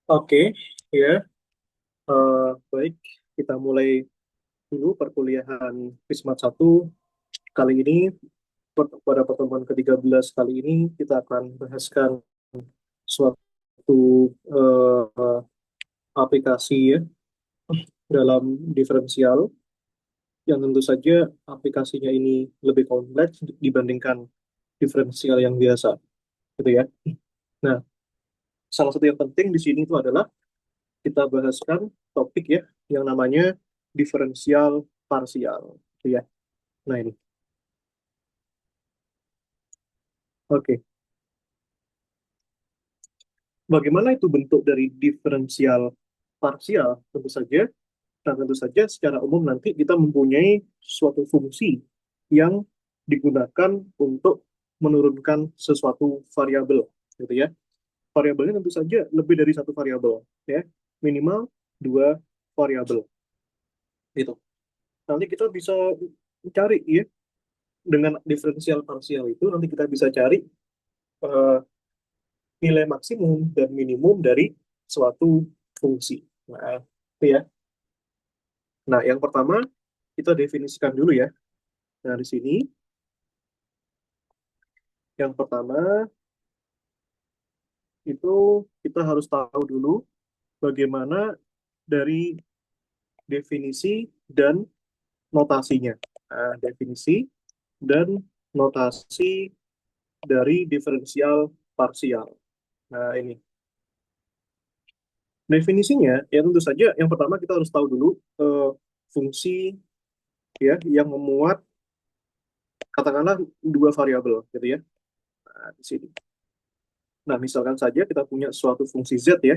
Oke, ya, baik. Kita mulai dulu perkuliahan Wisma 1 kali ini. Pada pertemuan ke-13 kali ini, kita akan bahaskan suatu aplikasi ya, dalam diferensial, yang tentu saja aplikasinya ini lebih kompleks dibandingkan diferensial yang biasa, gitu ya. Nah, salah satu yang penting di sini itu adalah kita bahaskan topik ya, yang namanya diferensial parsial, gitu ya. Nah, ini. Oke, bagaimana itu bentuk dari diferensial parsial? Tentu saja, dan tentu saja secara umum nanti kita mempunyai suatu fungsi yang digunakan untuk menurunkan sesuatu variabel, gitu ya. Variabelnya tentu saja lebih dari satu variabel, ya, minimal dua variabel, gitu. Nanti kita bisa cari ya, dengan diferensial parsial itu nanti kita bisa cari eh, nilai maksimum dan minimum dari suatu fungsi. Nah, itu ya. Nah, yang pertama kita definisikan dulu ya. Nah, di sini yang pertama itu kita harus tahu dulu bagaimana dari definisi dan notasinya. Nah, definisi dan notasi dari diferensial parsial. Nah, ini definisinya ya, tentu saja yang pertama kita harus tahu dulu fungsi ya yang memuat katakanlah dua variabel, gitu ya. Nah, di sini. Nah, misalkan saja kita punya suatu fungsi z ya,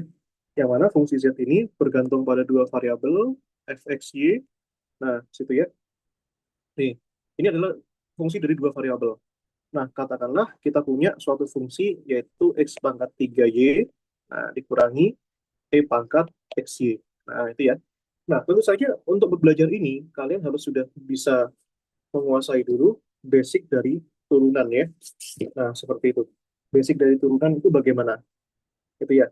yang mana fungsi z ini bergantung pada dua variabel f, x, y. Nah, situ ya. Nih, ini adalah fungsi dari dua variabel. Nah, katakanlah kita punya suatu fungsi yaitu x pangkat 3y, nah, dikurangi e pangkat xy. Nah, itu ya. Nah, tentu saja untuk belajar ini, kalian harus sudah bisa menguasai dulu basic dari turunan ya. Nah, seperti itu. Basic dari turunan itu bagaimana? Itu ya.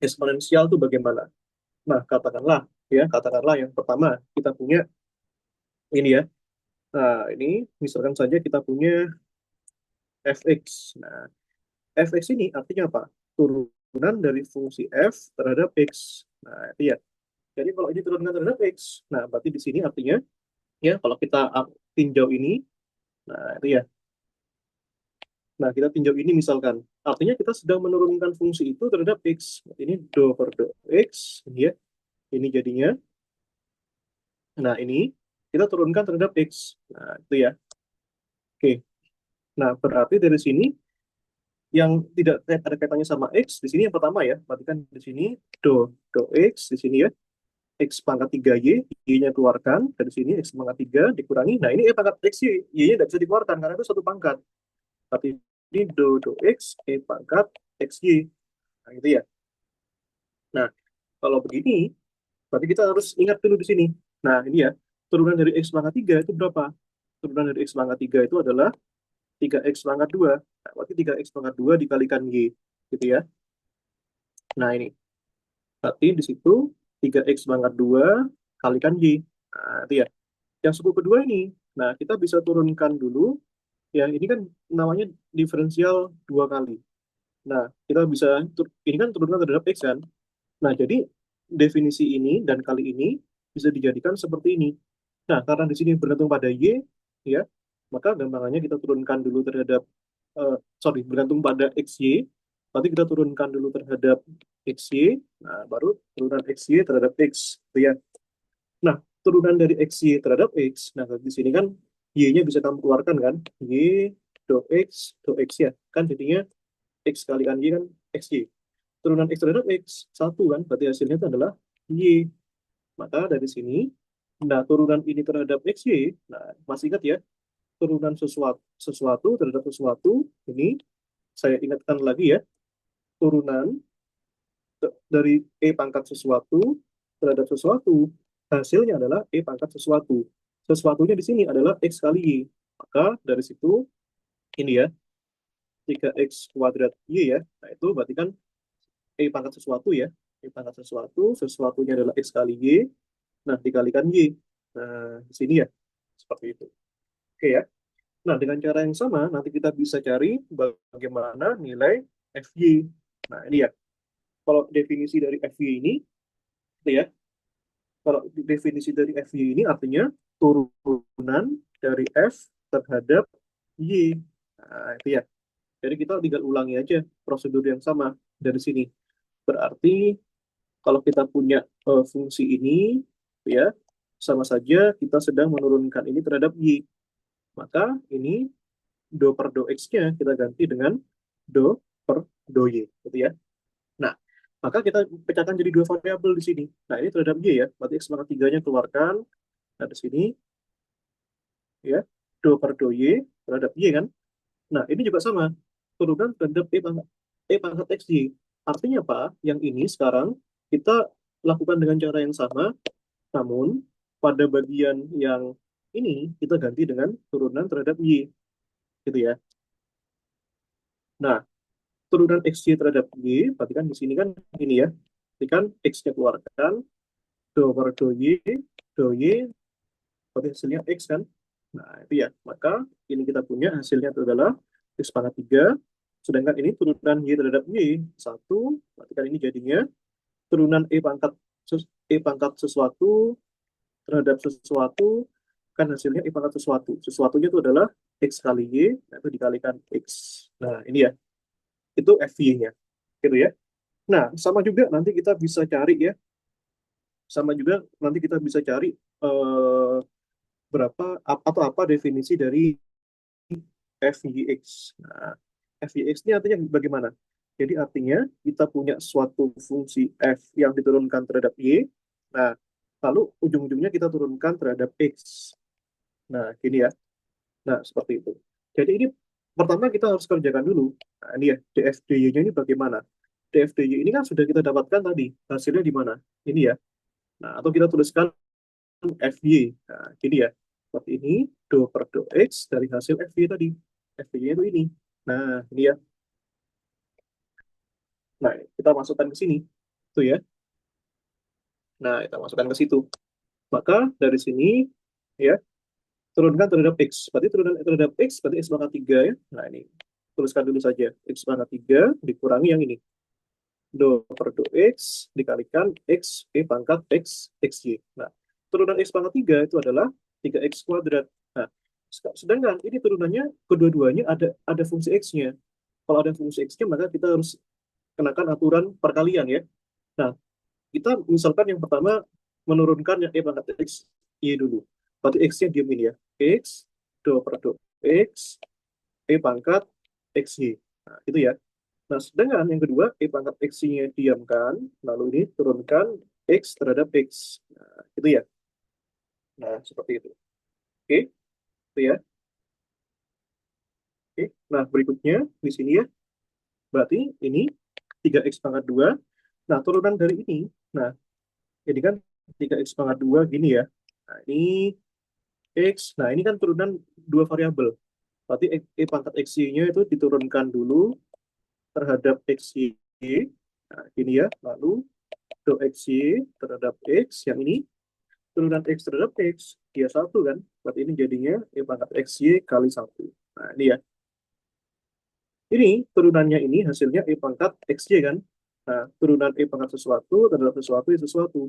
Eksponensial itu bagaimana? Nah, katakanlah yang pertama kita punya ini ya. Nah, ini misalkan saja kita punya fx. Nah, fx ini artinya apa? Turunan dari fungsi f terhadap x. Nah, itu ya. Jadi kalau ini turunan terhadap x, nah berarti di sini artinya ya kalau kita tinjau ini, nah itu ya. Nah, kita tinjau ini misalkan, artinya kita sedang menurunkan fungsi itu terhadap x. Ini do per do x, ini ya. Ini jadinya, nah ini kita turunkan terhadap x. Nah, itu ya. Oke. Nah, berarti dari sini yang tidak ada kaitannya sama x, di sini yang pertama ya. Berarti kan di sini do x, di sini ya. X pangkat 3y, y-nya keluarkan. Dari sini x pangkat 3 dikurangi. Nah, ini e pangkat x, y-nya tidak bisa dikeluarkan karena itu satu pangkat. Tapi ini do x, e pangkat xy. Nah, gitu ya. Nah, kalau begini, berarti kita harus ingat dulu di sini. Nah, ini ya, turunan dari X pangkat 3 itu berapa? Turunan dari X pangkat 3 itu adalah 3X pangkat 2. Nah, berarti 3X pangkat 2 dikalikan Y. Gitu ya. Nah, ini. Berarti di situ 3X pangkat 2 kalikan Y. Nah, itu ya. Yang suku kedua ini. Nah, kita bisa turunkan dulu. Ya, ini kan namanya diferensial dua kali. Nah, kita bisa, ini kan turunan terhadap X kan. Nah, jadi definisi ini dan kali ini bisa dijadikan seperti ini. Nah, karena di sini bergantung pada Y, ya, maka gampangannya kita turunkan dulu terhadap, bergantung pada XY, berarti kita turunkan dulu terhadap XY, nah, baru turunan XY terhadap X, gitu ya. Nah, turunan dari XY terhadap X, nah, di sini kan Y-nya bisa kamu keluarkan kan, Y, do X ya, kan jadinya X kalikan Y kan XY. Turunan X terhadap X, satu kan, berarti hasilnya itu adalah Y. Maka dari sini, nah turunan ini terhadap XY, nah masih ingat ya, turunan sesuatu terhadap sesuatu, ini saya ingatkan lagi ya, turunan dari E pangkat sesuatu terhadap sesuatu, hasilnya adalah E pangkat sesuatu. Sesuatunya di sini adalah X kali Y. Maka dari situ, ini ya, 3X kuadrat Y ya, nah itu berarti kan pangkat sesuatu ya. Pangkat sesuatu, sesuatunya adalah X kali Y, nah dikalikan Y. Nah, di sini ya, seperti itu. Oke ya. Nah, dengan cara yang sama, nanti kita bisa cari bagaimana nilai FY. Nah, ini ya. Kalau definisi dari FY ini, gitu ya. Kalau definisi dari FY ini artinya turunan dari F terhadap Y. Nah, itu ya. Jadi kita tinggal ulangi aja prosedur yang sama dari sini. Berarti kalau kita punya fungsi ini, ya, sama saja kita sedang menurunkan ini terhadap Y. Maka ini do per do X-nya kita ganti dengan do per do Y. Gitu ya. Nah, maka kita pecahkan jadi dua variabel di sini. Nah, ini terhadap Y ya. Berarti X pangkat 3-nya keluarkan. Nah, di sini ya, do per do Y terhadap Y kan. Nah, ini juga sama. Turunan terhadap pangkat XY. Artinya apa? Yang ini sekarang kita lakukan dengan cara yang sama, namun pada bagian yang ini kita ganti dengan turunan terhadap Y. Gitu ya. Nah, turunan XY terhadap Y, berarti kan di sini kan ini ya. Berarti kan X-nya keluarkan, do per do Y, berarti hasilnya X kan. Nah, itu ya. Maka ini kita punya hasilnya itu adalah X pangkat 3, sedangkan ini turunan Y terhadap Y, 1, berarti kan ini jadinya turunan E pangkat sesuatu terhadap sesuatu, kan hasilnya E pangkat sesuatu. Sesuatunya itu adalah X kali Y, nah itu dikalikan X. Nah, ini ya. Itu FY-nya. Gitu ya. Nah, sama juga nanti kita bisa cari ya. Sama juga nanti kita bisa cari eh, berapa atau apa definisi dari FYX. Nah, FYX ini artinya bagaimana? Jadi artinya kita punya suatu fungsi F yang diturunkan terhadap Y. Nah, lalu ujung-ujungnya kita turunkan terhadap X. Nah, gini ya. Nah, seperti itu. Jadi ini pertama kita harus kerjakan dulu. Nah, ini ya, DFDY-nya ini bagaimana? DFDY ini kan sudah kita dapatkan tadi. Hasilnya di mana? Ini ya. Nah, atau kita tuliskan FY. Nah, gini ya. Seperti ini, do per do X dari hasil FY tadi. FY-nya itu ini. Nah, ini ya. Nah, kita masukkan ke sini. Tuh ya. Nah, kita masukkan ke situ. Maka dari sini, ya, turunkan terhadap X. Berarti turunan terhadap X, berarti X pangkat 3 ya. Nah, ini. Tuliskan dulu saja. X pangkat 3 dikurangi yang ini. Do per do X dikalikan X, pangkat X, XY. Nah, turunan X pangkat 3 itu adalah 3X kuadrat. Nah, sedangkan ini turunannya kedua-duanya ada fungsi X-nya. Kalau ada fungsi X-nya, maka kita harus kenakan aturan perkalian ya. Nah, kita misalkan yang pertama menurunkan yang pangkat X, Y dulu. Berarti X-nya diam ini ya. X, do per do X, pangkat XY. Nah, itu ya. Nah, sedangkan yang kedua, pangkat X-nya diamkan, lalu ini turunkan X terhadap X. Nah, itu ya. Nah, seperti itu. Oke, itu ya. Oke. Nah, berikutnya di sini ya. Berarti ini 3X pangkat 2. Nah, turunan dari ini. Nah, jadi kan 3X pangkat 2 gini ya. Nah, ini X. Nah, ini kan turunan dua variabel. Berarti pangkat XY-nya itu diturunkan dulu terhadap XY. Nah, gini ya. Lalu do XY terhadap X. Yang ini turunan X terhadap X. Dia satu kan. Berarti ini jadinya pangkat XY kali satu. Nah, ini ya. Ini turunannya ini hasilnya pangkat XY kan. Nah, turunan pangkat sesuatu terhadap sesuatu ya sesuatu.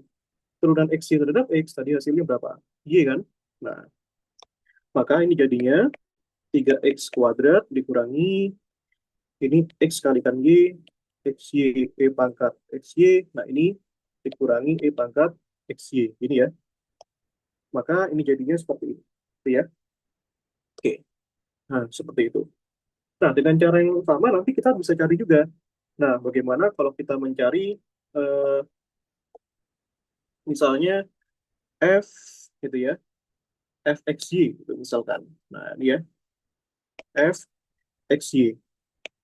Turunan XY terhadap X tadi hasilnya berapa? Y kan. Nah, maka ini jadinya 3X kuadrat dikurangi ini X kalikan Y, XY pangkat XY. Nah, ini dikurangi pangkat XY. Ini ya. Maka ini jadinya seperti ini. Itu ya. Oke. Nah, seperti itu. Nah, dengan cara yang sama nanti kita bisa cari juga. Nah, bagaimana kalau kita mencari eh, misalnya F gitu ya, fxy gitu misalkan. Nah, ini ya, fxy.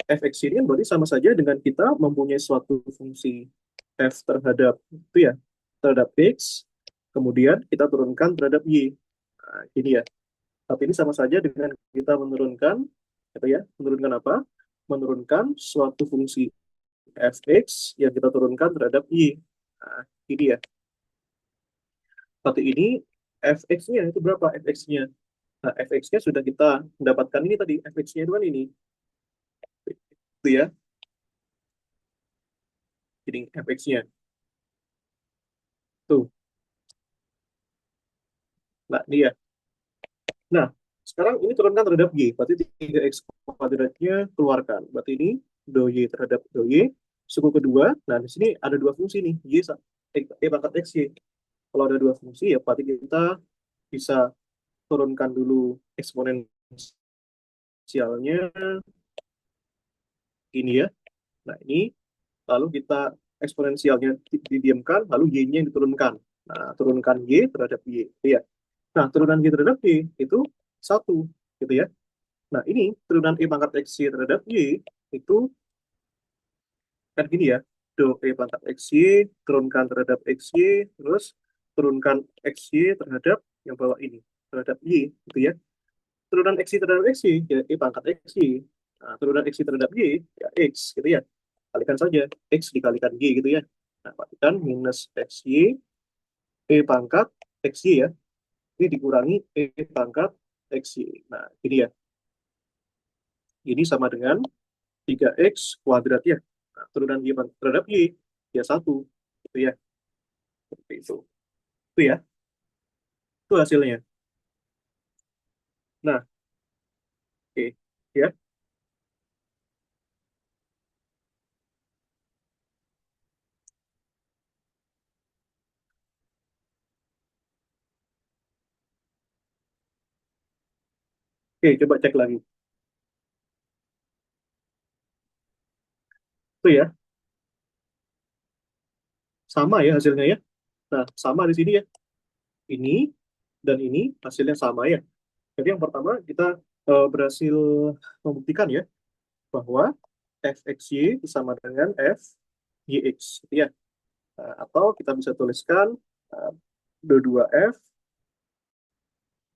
Fxy ini kan berarti sama saja dengan kita mempunyai suatu fungsi f terhadap itu ya, terhadap x, kemudian kita turunkan terhadap y. Nah, ini ya. Tapi ini sama saja dengan kita menurunkan, gitu ya, menurunkan apa? Menurunkan suatu fungsi fx yang kita turunkan terhadap y. Nah, ini ya. Berarti ini fx-nya itu berapa fx-nya? Nah, fx-nya sudah kita mendapatkan ini tadi. Fx-nya itu kan ini. Itu ya. Jadi fx-nya. Tuh. Nah, ini ya. Nah, sekarang ini turunkan terhadap y. Berarti 3x kuadratnya keluarkan. Berarti ini do y terhadap do y. Suku kedua. Nah, di sini ada dua fungsi nih. Pangkat x, y. Kalau ada dua fungsi ya berarti kita bisa turunkan dulu eksponensialnya ini ya. Nah, ini lalu kita eksponensialnya didiamkan, lalu y-nya yang diturunkan. Nah, turunkan y terhadap y. Iya. Nah, turunan y terhadap y itu satu, gitu ya. Nah, ini turunan e pangkat x y terhadap y itu kan gini ya. Do e pangkat x y turunkan terhadap x y, terus turunkan x y terhadap yang bawah ini, terhadap y, gitu ya. Turunan x y terhadap x y, ya e pangkat x y. Nah, turunan x y terhadap y, ya x, gitu ya. Kalikan saja, x dikalikan y, gitu ya. Nah, kalikan minus x y, e pangkat x y ya. Ini dikurangi e pangkat x y. Nah, ini ya. Ini sama dengan 3x kuadrat ya. Nah, turunan y terhadap y, ya satu, gitu ya. Seperti itu. Itu ya, itu hasilnya. Nah, oke. Ya, oke, coba cek lagi. Itu ya, sama ya hasilnya ya. Nah, sama di sini ya. Ini dan ini hasilnya sama ya. Jadi yang pertama kita berhasil membuktikan ya bahwa fxy sama dengan fyx, gitu ya. Nah, atau kita bisa tuliskan uh, do 2f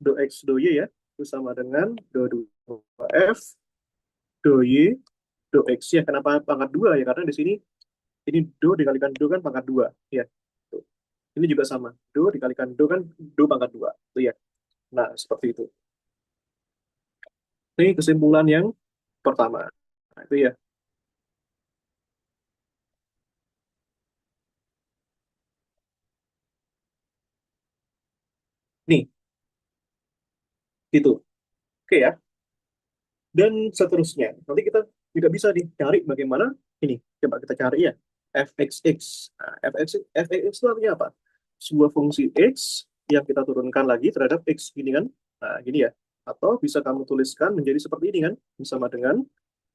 do x do y ya itu sama dengan do 2f do y do x ya. Kenapa pangkat 2 ya? Karena di sini ini do dikalikan do kan pangkat 2 ya. Tuh. Ini juga sama. Do dikalikan do kan do pangkat 2 tuh ya. Nah, seperti itu. Ini kesimpulan yang pertama. Nah, itu ya. Nih, gitu. Oke ya. Dan seterusnya. Nanti kita juga bisa dicari bagaimana ini. Coba kita cari ya. fxx. Nah, fxx itu artinya apa? Sebuah fungsi x yang kita turunkan lagi terhadap x gini kan. Nah, gini ya. Atau bisa kamu tuliskan menjadi seperti ini kan. Sama dengan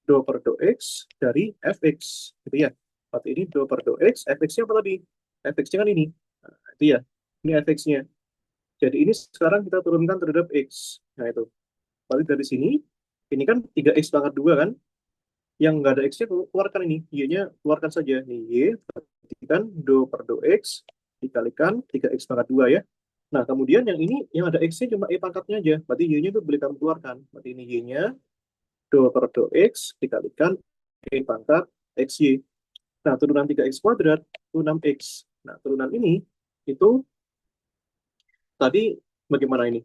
do per do x dari fx. Gitu ya. Berarti ini do per do x, fx-nya apa tadi? Fx-nya kan ini. Nah, itu ya. Ini fx-nya. Jadi ini sekarang kita turunkan terhadap x. Nah, itu. Berarti dari sini, ini kan 3x pangkat 2 kan, yang nggak ada x-nya keluarkan ini, y-nya keluarkan saja. Nih, y, berarti kan do per do x, dikalikan 3x pangkat 2 ya. Nah, kemudian yang ini, yang ada x-nya cuma e pangkatnya aja, berarti y-nya itu boleh kamu keluarkan. Berarti ini y-nya, do per do x, dikalikan e pangkat xy. Nah, turunan 3x kuadrat, itu 6x. Nah, turunan ini, itu tadi bagaimana ini?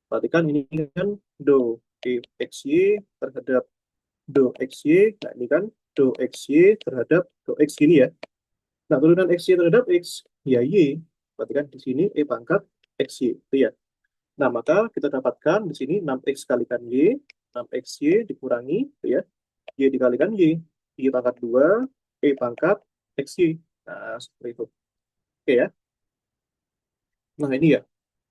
Perhatikan ini kan do xy terhadap do xy. Nah, ini kan do xy terhadap do x gini ya. Nah, turunan xy terhadap x, ya y. Berarti kan di sini e pangkat xy. Itu ya. Nah, maka kita dapatkan di sini 6x kalikan y, 6xy dikurangi, itu ya. Y dikalikan y. Y pangkat 2, e pangkat xy. Nah, seperti itu. Oke ya. Nah, ini ya.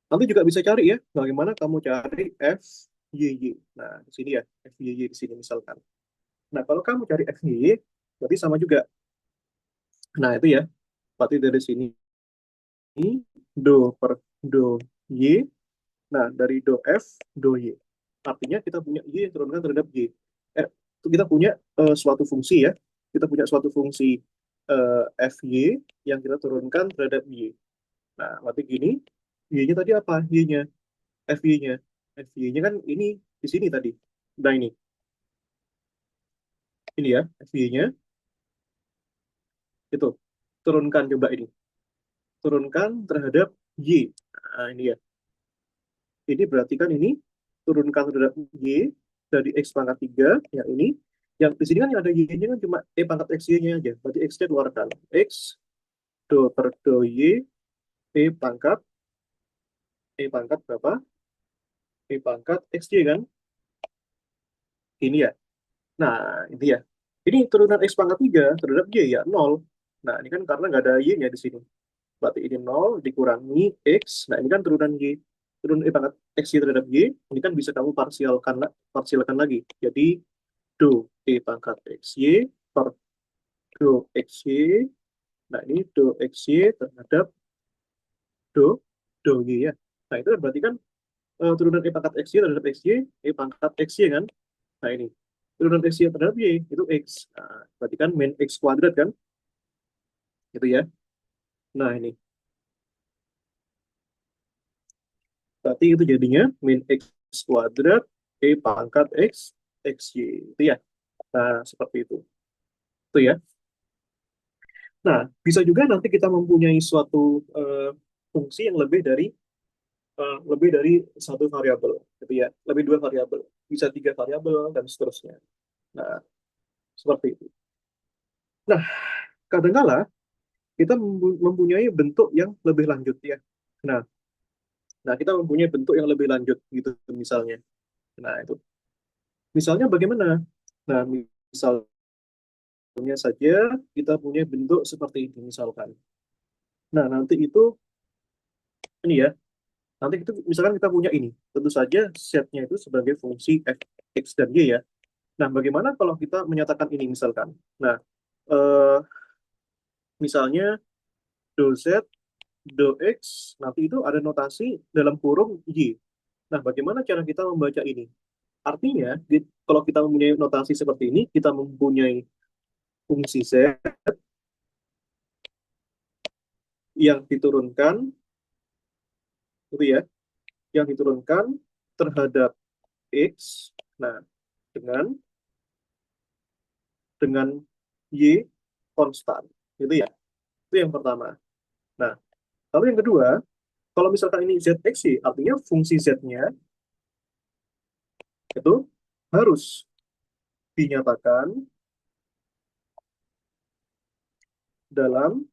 Nanti juga bisa cari ya, bagaimana kamu cari FYY. Nah, di sini ya, FYY di sini misalkan. Nah, kalau kamu cari FYY, berarti sama juga. Nah, itu ya, berarti dari sini, do per do Y. Nah, dari do F, do Y. Artinya kita punya Y yang turunkan terhadap Y. Itu kita punya suatu fungsi ya. Kita punya suatu fungsi FY yang kita turunkan terhadap Y. Nah, berarti gini, Y-nya tadi apa? Y-nya, FY-nya. FY-nya kan ini di sini tadi. Nah, ini ya FY-nya. Itu. Turunkan coba ini. Turunkan terhadap Y. Nah, ini ya. Ini berarti kan ini turunkan terhadap Y dari X pangkat 3, yang ini. Yang di sini kan yang ada Y-nya kan cuma E pangkat X Y-nya aja. Berarti X-nya keluarkan. X do per do Y, E pangkat, E pangkat berapa? E pangkat X Y kan? Ini ya. Nah, ini ya. Ini turunan X pangkat 3 terhadap Y ya, 0. Nah, ini kan karena nggak ada Y-nya di sini. Berarti ini 0 dikurangi X. Nah, ini kan turunan Y. Turun E pangkat X Y terhadap Y. Ini kan bisa kamu parsialkan lagi. Jadi, do E pangkat X Y per do X Y. Nah, ini do X Y terhadap do Y ya. Nah, itu berarti kan turunan E pangkat X Y terhadap X Y, E pangkat X Y kan. Nah, ini turunan X Y terhadap Y itu X. Nah, berarti kan min X kuadrat kan. Gitu ya. Nah, ini. Berarti itu jadinya min X kuadrat E pangkat X, XY. Itu ya. Nah, seperti itu. Itu ya. Nah, bisa juga nanti kita mempunyai suatu fungsi yang lebih dari satu variabel, gitu ya. Lebih dua variabel, bisa tiga variabel dan seterusnya. Nah, seperti itu. Nah, kadangkala kita mempunyai bentuk yang lebih lanjut ya. Nah, kita mempunyai bentuk yang lebih lanjut gitu misalnya. Nah, itu. Misalnya bagaimana? Nah, misalnya saja kita punya bentuk seperti ini misalkan. Nah, nanti itu ini ya. Nanti itu misalkan kita punya ini. Tentu saja setnya itu sebagai fungsi f, x dan y ya. Nah, bagaimana kalau kita menyatakan ini misalkan? Nah, eh, misalnya do z, do x, nanti itu ada notasi dalam kurung y. Nah, bagaimana cara kita membaca ini? Artinya, kalau kita mempunyai notasi seperti ini, kita mempunyai fungsi z yang diturunkan, gitu ya, yang diturunkan terhadap x, nah, dengan dengan y konstan, gitu ya. Itu yang pertama. Nah, lalu yang kedua, kalau misalkan ini zxy, artinya fungsi z-nya itu harus dinyatakan dalam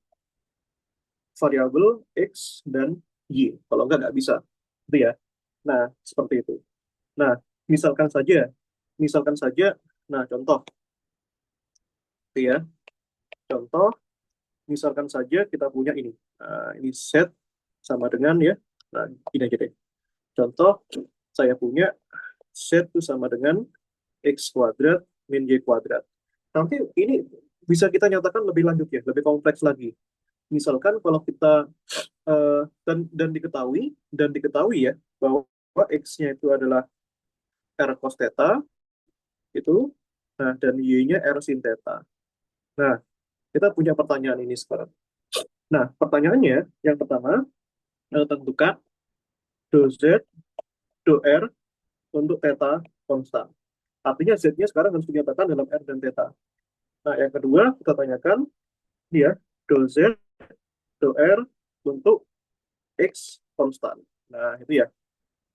variabel x dan y. Kalau nggak bisa. Itu ya. Nah, seperti itu. Nah, misalkan saja, misalkan saja, nah contoh, itu ya. Contoh, misalkan saja kita punya ini. Nah, ini set sama dengan ya. Nah, ini aja deh. Contoh, saya punya set itu sama dengan x kuadrat min y kuadrat. Nanti ini bisa kita nyatakan lebih lanjut ya, lebih kompleks lagi. Misalkan kalau kita dan diketahui ya bahwa x-nya itu adalah r cos theta itu, nah dan y-nya r sin theta. Nah, kita punya pertanyaan ini sekarang. Nah, pertanyaannya yang pertama, tentukan do z, do r untuk theta konstan. Artinya z-nya sekarang harus dinyatakan dalam r dan theta. Nah, yang kedua kita tanyakan dia do z, do r untuk x konstan. Nah, itu ya.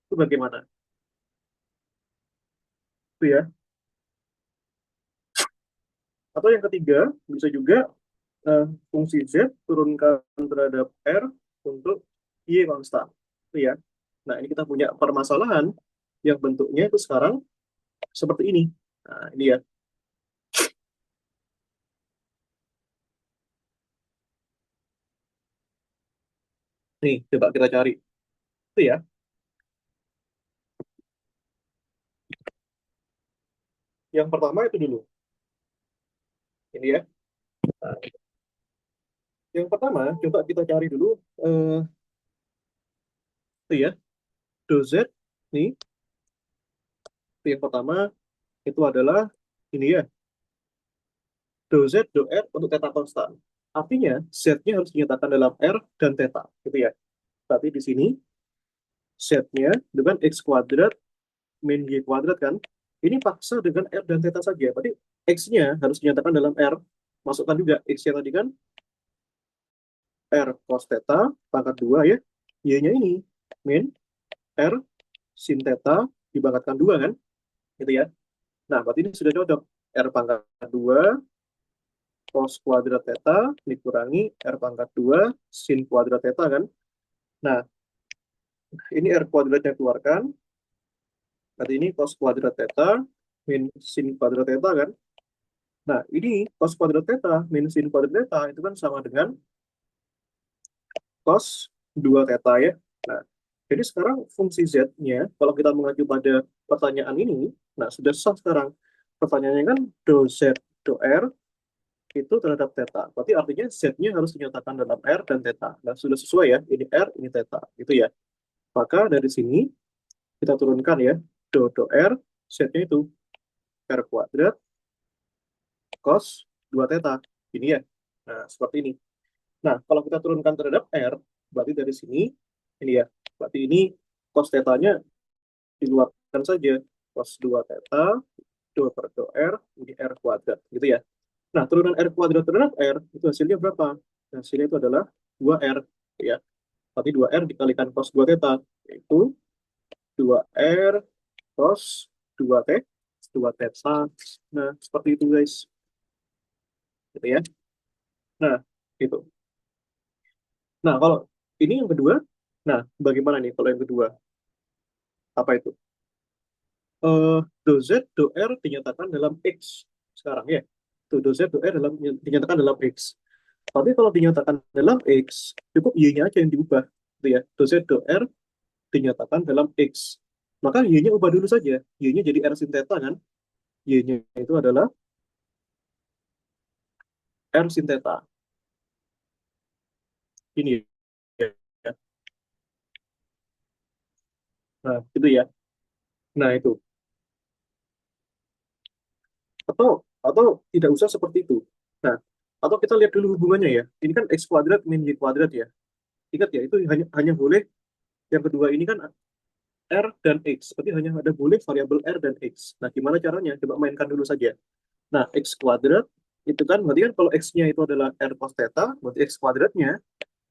Itu bagaimana? Itu ya. Atau yang ketiga, bisa juga fungsi Z turunkan terhadap R untuk Y konstan. Itu ya. Nah, ini kita punya permasalahan yang bentuknya itu sekarang seperti ini. Nah, ini ya. Nih, coba kita cari. Itu ya. Yang pertama itu dulu. Ini ya. Nah, yang pertama, coba kita cari dulu. eh itu ya. Do Z. Nih, itu yang pertama itu adalah ini ya. Do Z, do R untuk theta konstan. Artinya, Z-nya harus dinyatakan dalam R dan theta. Gitu ya. Berarti di sini Z-nya dengan X kuadrat min Y kuadrat kan. Ini paksa dengan R dan theta saja. Berarti X-nya harus dinyatakan dalam R. Masukkan juga X-nya tadi kan. R cos theta pangkat 2 ya. Y-nya ini min R sin theta dipangkatkan 2 kan? Gitu ya. Nah, berarti ini sudah cocok. R pangkat 2 cos kuadrat theta dikurangi R pangkat 2 sin kuadrat theta kan? Nah, ini R kuadratnya keluarkan. Berarti ini cos kuadrat theta min sin kuadrat theta kan? Nah, ini cos kuadrat theta min sin kuadrat theta itu kan sama dengan cos 2 theta ya. Nah, jadi sekarang fungsi Z-nya, kalau kita mengacu pada pertanyaan ini, nah sudah sah sekarang. Pertanyaannya kan do Z, do R itu terhadap theta. Berarti artinya Z-nya harus dinyatakan dalam R dan theta. Nah, sudah sesuai ya, ini R, ini theta. Gitu ya. Maka dari sini kita turunkan ya, do R, Z-nya itu R kuadrat cos 2 theta. Ini ya. Nah, seperti ini. Nah, kalau kita turunkan terhadap R, berarti dari sini, ini ya, berarti ini cos theta-nya dikeluarkan saja. Cos 2 theta, 2 per 2 R, ini R kuadrat, gitu ya. Nah, turunan R kuadrat terhadap R, itu hasilnya berapa? Hasilnya itu adalah 2R, ya. Berarti 2R dikalikan cos 2 theta, yaitu 2R cos 2 T, 2 theta. Nah, seperti itu, guys. Gitu ya. Nah, gitu. Nah, kalau ini yang kedua, nah, bagaimana nih kalau yang kedua? Apa itu? Do Z, do R dinyatakan dalam X sekarang ya. Do Z, do R dinyatakan dalam X. Tapi kalau dinyatakan dalam X, cukup Y-nya aja yang diubah. Gitu ya. Do Z, do R dinyatakan dalam X. Maka Y-nya ubah dulu saja. Y-nya jadi R sin theta kan. Y-nya itu adalah R sin theta. Ini ya. Nah, itu ya. Nah, itu. Atau tidak usah seperti itu. Nah, atau kita lihat dulu hubungannya ya. Ini kan X kuadrat min Y kuadrat ya. Ingat ya, itu hanya hanya boleh yang kedua ini kan R dan X. Berarti hanya ada boleh variabel R dan X. Nah, gimana caranya? Coba mainkan dulu saja. Nah, X kuadrat itu kan berarti kan kalau X-nya itu adalah R cos theta, berarti X kuadratnya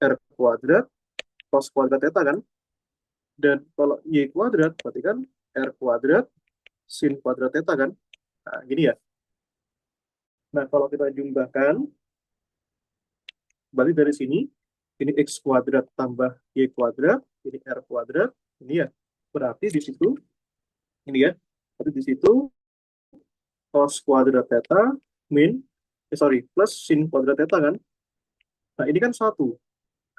R kuadrat cos kuadrat theta kan? Dan kalau Y kuadrat berarti kan R kuadrat sin kuadrat theta kan? Nah, gini ya. Nah, kalau kita jumlahkan, berarti dari sini, ini X kuadrat tambah Y kuadrat, ini R kuadrat, ini ya. Berarti di situ, ini ya, berarti di situ cos kuadrat theta min, plus sin kuadrat theta kan. Nah, ini kan satu.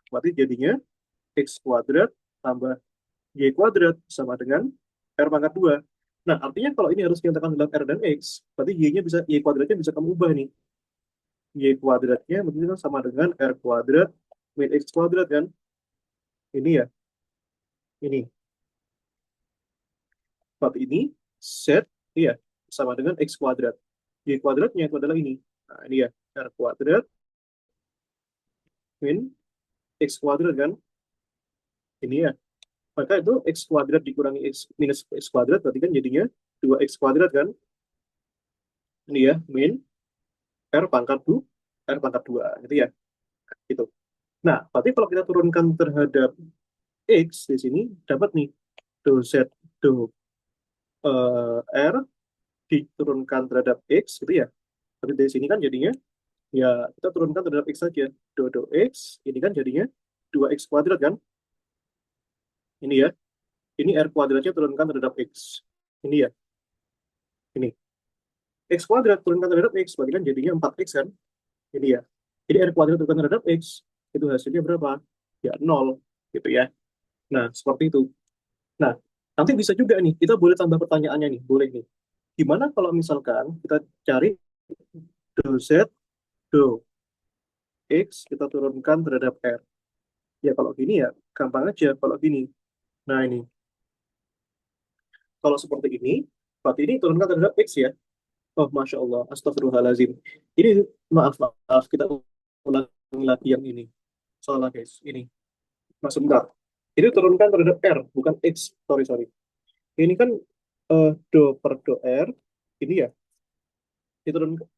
Berarti jadinya X kuadrat tambah Y kuadrat sama dengan R pangkat 2. Nah, artinya kalau ini harus dinyatakan dalam R dan X, berarti Y-nya bisa, Y kuadratnya bisa kamu ubah nih. Y kuadratnya berarti kan sama dengan R kuadrat min X kuadrat kan. Ini ya, ini. Bab ini Z iya sama dengan X kuadrat. Y kuadratnya itu adalah ini. Nah, ini ya, R kuadrat min X kuadrat kan. Ini ya. Maka itu X kuadrat dikurangi X minus X kuadrat berarti kan jadinya 2X kuadrat kan. Ini ya, min R pangkat 2, R pangkat 2 gitu ya. Gitu. Nah, berarti kalau kita turunkan terhadap X di sini dapat nih do Z do R diturunkan terhadap X gitu ya. Tapi dari sini kan jadinya ya kita turunkan terhadap X saja. Do X ini kan jadinya 2X kuadrat kan. Ini ya. Ini R kuadratnya turunkan terhadap X. Ini ya. Ini. X kuadrat turunkan terhadap X. Berarti kan jadinya 4X kan. Ini ya. Jadi R kuadrat turunkan terhadap X. Itu hasilnya berapa? Ya 0. Gitu ya. Nah, seperti itu. Nah, nanti bisa juga nih. Kita boleh tambah pertanyaannya nih. Boleh nih. Gimana kalau misalkan kita cari do Z, do X kita turunkan terhadap R. Ya kalau gini ya gampang aja kalau gini. Nah ini. Kalau seperti ini, berarti ini turunkan terhadap X ya. Oh, Masya Allah. Astagfirullahaladzim. Ini, maaf. Kita ulangi lagi yang ini. Salah, guys. Ini. Mas, sebentar. Ini turunkan terhadap R, bukan X. Sorry. Ini kan do per do R. Ini ya. Diturunkan,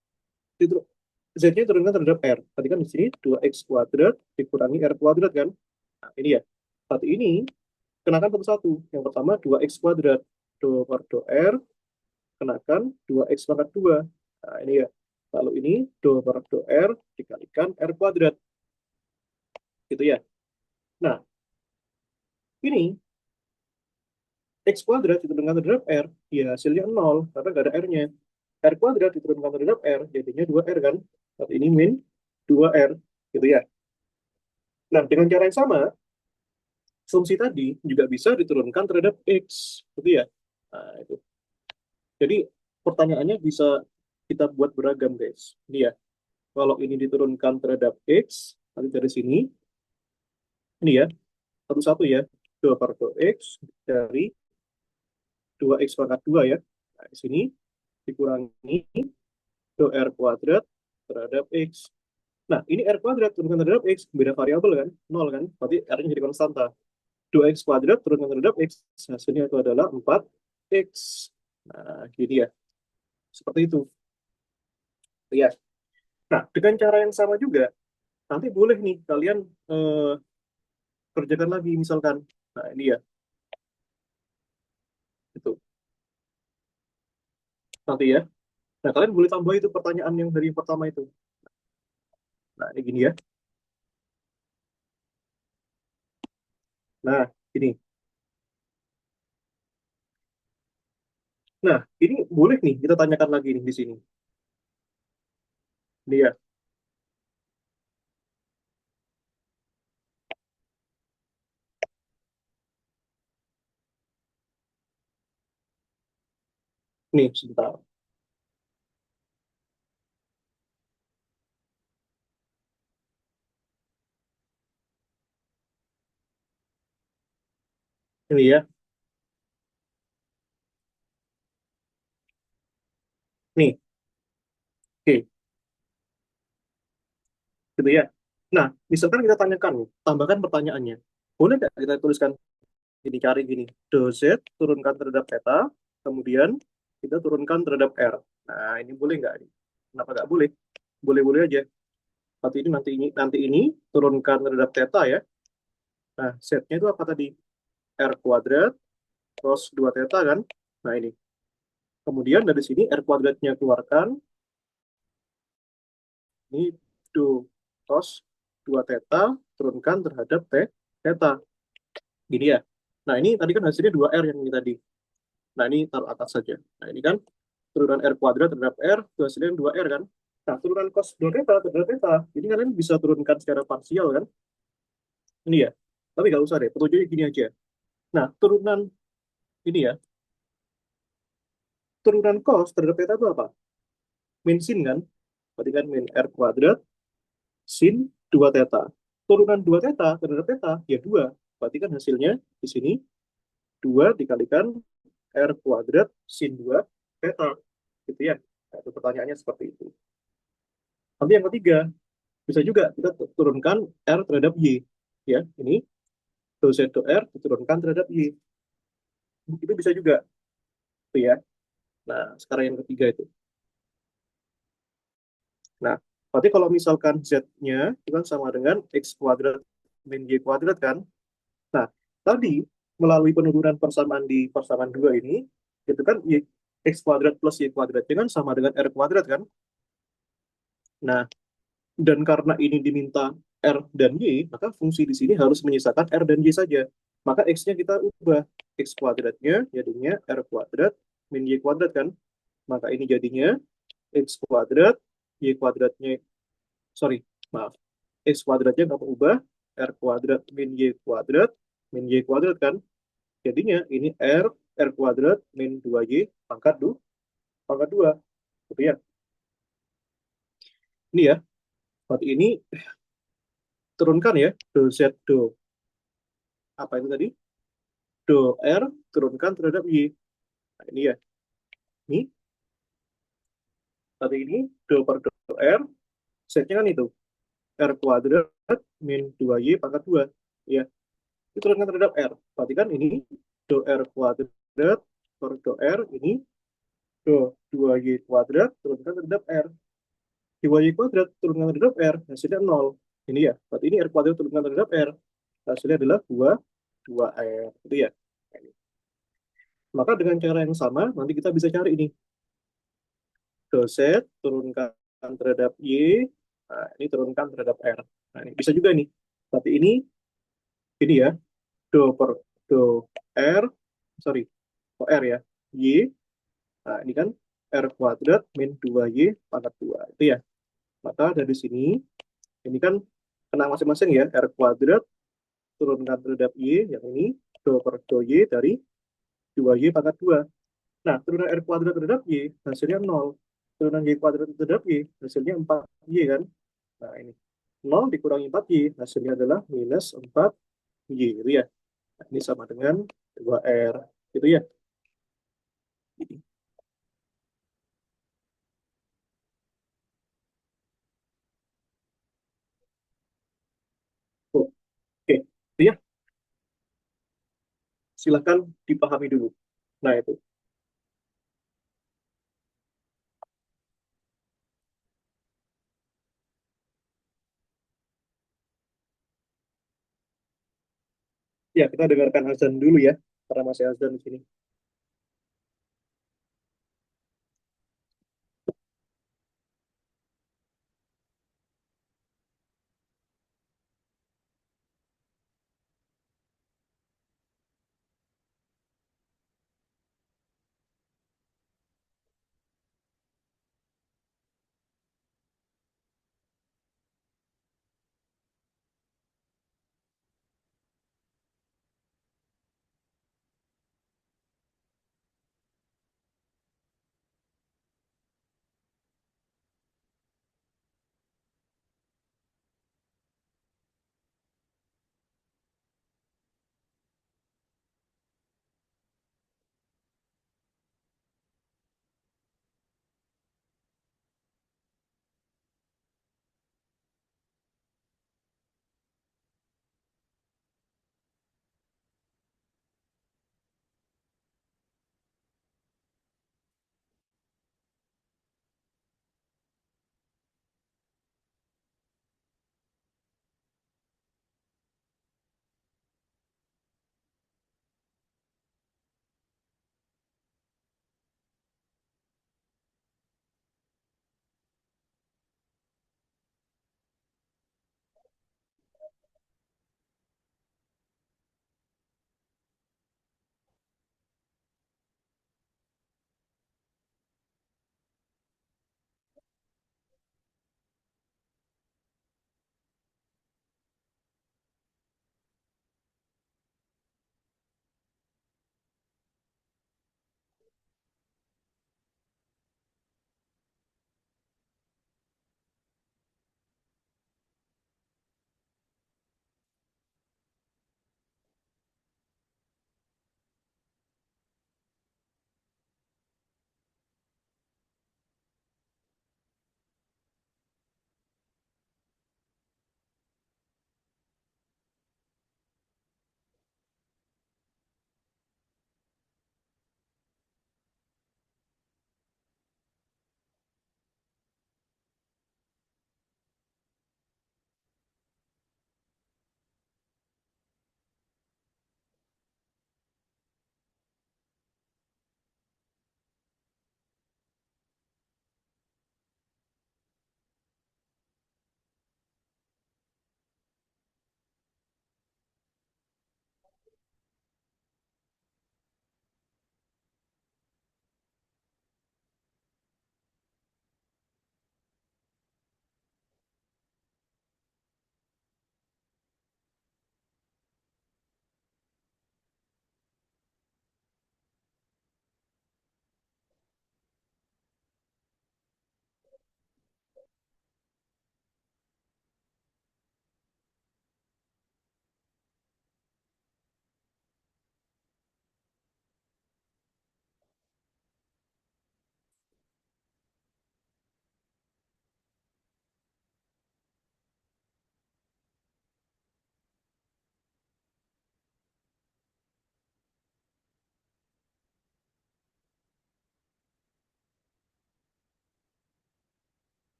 Z-nya turunkan terhadap R. Tadi kan di sini 2X kuadrat dikurangi R kuadrat kan. Nah, ini ya. Satu ini kenakan satu-satu. Yang pertama 2X kuadrat. Do per do R kenakan 2X pangkat 2. Nah, ini ya. Lalu ini do per do R dikalikan R kuadrat. Gitu ya. Nah, ini X kuadrat diturunkan terhadap R, ya hasilnya 0, karena nggak ada R-nya. R kuadrat diturunkan terhadap R, jadinya 2R kan. Berarti ini min 2R, gitu ya. Nah, dengan cara yang sama, fungsi tadi juga bisa diturunkan terhadap X, gitu ya. Nah, itu. Jadi, pertanyaannya bisa kita buat beragam, guys. Ini ya, kalau ini diturunkan terhadap X, nanti dari sini, ini ya, satu-satu ya, 2 per 2X dari 2X pangkat 2 ya. Nah, di sini dikurangi do R kuadrat terhadap X. Nah, ini R kuadrat turunkan terhadap X, beda variabel kan, 0 kan, berarti R-nya jadi konstanta. 2X kuadrat turunkan terhadap X, hasilnya itu adalah 4X. Nah, gini ya, seperti itu. Ya. Nah, dengan cara yang sama juga, nanti boleh nih kalian eh, kerjakan lagi misalkan. Nah, ini ya, itu. Nanti ya. Nah, kalian boleh tambah itu pertanyaan yang dari yang pertama itu. Nah, ini gini ya. Nah, ini. Nah, ini boleh nih kita tanyakan lagi nih di sini. Ini ya. Nih, sebentar. Ini ya. Nih, oke, gitu ya. Nah, misalkan kita tanyakan, tambahkan pertanyaannya. Boleh nggak kita tuliskan ini, cari gini, do Z turunkan terhadap theta, kemudian kita turunkan terhadap R. Nah, ini boleh nggak? Kenapa nggak boleh? Boleh-boleh aja. Nanti ini turunkan terhadap theta ya. Nah, Z-nya itu apa tadi? R kuadrat cos 2 theta kan? Nah, ini. Kemudian dari sini R kuadratnya keluarkan, ini do cos 2 theta turunkan terhadap theta. Gini ya. Nah, ini tadi kan hasilnya 2R yang ini tadi. Nah, ini taruh atas saja. Nah, ini kan turunan R kuadrat terhadap R, itu hasilnya 2R kan. Nah, turunan cos 2 theta terhadap theta, ini kalian bisa turunkan secara parsial kan. Ini ya. Tapi nggak usah deh, petunjuknya gini aja. Nah, turunan ini ya, turunan cos terhadap theta itu apa? Min sin kan. Berarti kan min R kuadrat sin 2 theta. Turunan 2 theta terhadap theta, ya 2. Berarti kan hasilnya di sini 2 dikalikan R kuadrat sin 2 theta. Gitu ya. Nah, itu pertanyaannya seperti itu. Nanti yang ketiga, bisa juga kita turunkan R terhadap Y. Ya, ini do Z do R diturunkan terhadap Y. Itu bisa juga. Tuh ya. Nah, sekarang yang ketiga itu. Nah, berarti kalau misalkan Z-nya itu kan sama dengan X kuadrat min Y kuadrat kan. Nah, tadi melalui penurunan persamaan di persamaan dua ini, itu kan Y, X kuadrat plus Y kuadrat kan sama dengan R kuadrat kan. Nah, dan karena ini diminta R dan Y, maka fungsi di sini harus menyisakan R dan Y saja. Maka X-nya kita ubah. X kuadratnya jadinya R kuadrat min Y kuadrat kan. Maka ini jadinya X kuadrat, Y kuadratnya, sorry, maaf. X kuadratnya kamu ubah, R kuadrat min Y kuadrat kan. Jadinya ini R kuadrat min 2Y pangkat 2. Gitu ya. Ini ya, berarti ini turunkan ya, do Z do, apa itu tadi? Do R turunkan terhadap Y. Nah, ini ya. Ini, tadi ini do per do R, Z-nya kan itu. R kuadrat min 2Y pangkat 2. Ya, itu turunkan terhadap R. Berarti kan ini do R kuadrat per do R, ini do 2Y kuadrat turunkan terhadap R. 2Y kuadrat turunkan terhadap R, hasilnya 0. Ini ya, berarti ini R kuadrat turunkan terhadap R. Hasilnya adalah 2R. Itu ya. Maka dengan cara yang sama, nanti kita bisa cari ini. Doset turunkan terhadap Y, nah, ini turunkan terhadap R. Nah, ini bisa juga nih. Tapi ini ya, do per do R, sorry, oh R ya, Y. Nah, ini kan R kuadrat min 2Y pangkat 2. Itu ya. Maka dari sini, ini kan kena masing-masing ya, R kuadrat turunkan terhadap Y, yang ini, do per do Y dari 2Y pangkat 2. Nah, turunan R kuadrat terhadap Y, hasilnya 0. Turunan Y kuadrat terhadap Y, hasilnya 4Y kan. Nah, ini 0 dikurangi 4Y, hasilnya adalah minus 4Y, gitu ya. Nah, ini sama dengan 2R, gitu ya. Oke, itu ya. Silahkan dipahami dulu. Nah, itu. Ya, kita dengarkan azan dulu ya, karena masih azan di sini.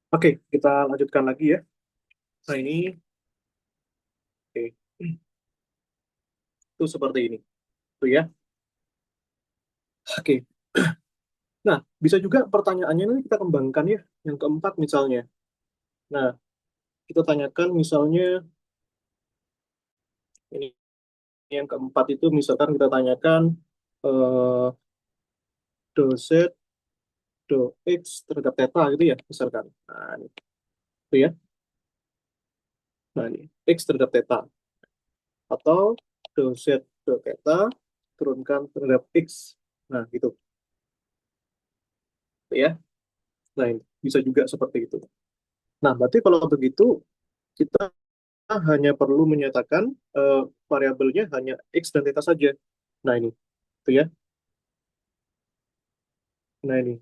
Oke, kita lanjutkan lagi ya. Nah, ini, oke, itu seperti ini. Tuh ya. Oke. Nah, bisa juga pertanyaannya nanti kita kembangkan ya. Yang keempat misalnya. Nah, kita tanyakan misalnya, ini yang keempat itu misalkan kita tanyakan eh, do Z, do X terhadap theta gitu ya, misalkan. Nah, ini, itu ya. Nah, ini, X terhadap theta. Atau do Z, do theta, turunkan terhadap X. Nah, gitu. Gitu ya. Nah, ini bisa juga seperti itu. Nah, berarti kalau begitu, kita hanya perlu menyatakan eh, variabelnya hanya X dan theta saja. Nah, ini. Itu ya. Nah, ini.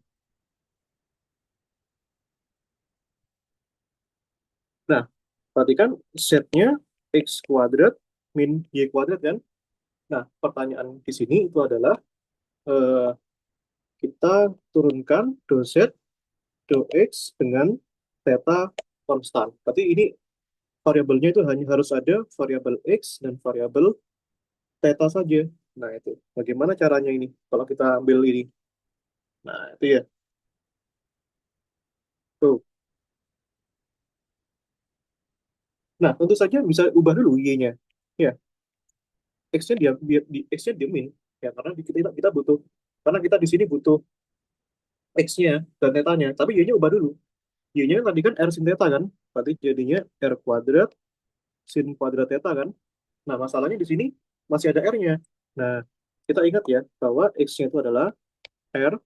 Nah, berarti kan setnya X kuadrat min Y kuadrat kan? Nah, pertanyaan di sini itu adalah eh, kita turunkan do Z, do X dengan theta konstan. Berarti ini variabelnya itu hanya harus ada variabel X dan variabel theta saja. Nah, itu. Bagaimana caranya ini? Kalau kita ambil ini. Nah, itu ya. Tuh. Nah, tentu saja bisa ubah dulu Y-nya. Ya, X-nya dia, X-nya diamin. Ya, karena kita butuh, karena kita di sini butuh X-nya dan theta-nya. Tapi Y-nya ubah dulu. Y-nya kan tadi kan R sin theta kan? Berarti jadinya R kuadrat sin kuadrat theta kan? Nah, masalahnya di sini masih ada R-nya. Nah, kita ingat ya bahwa X-nya itu adalah R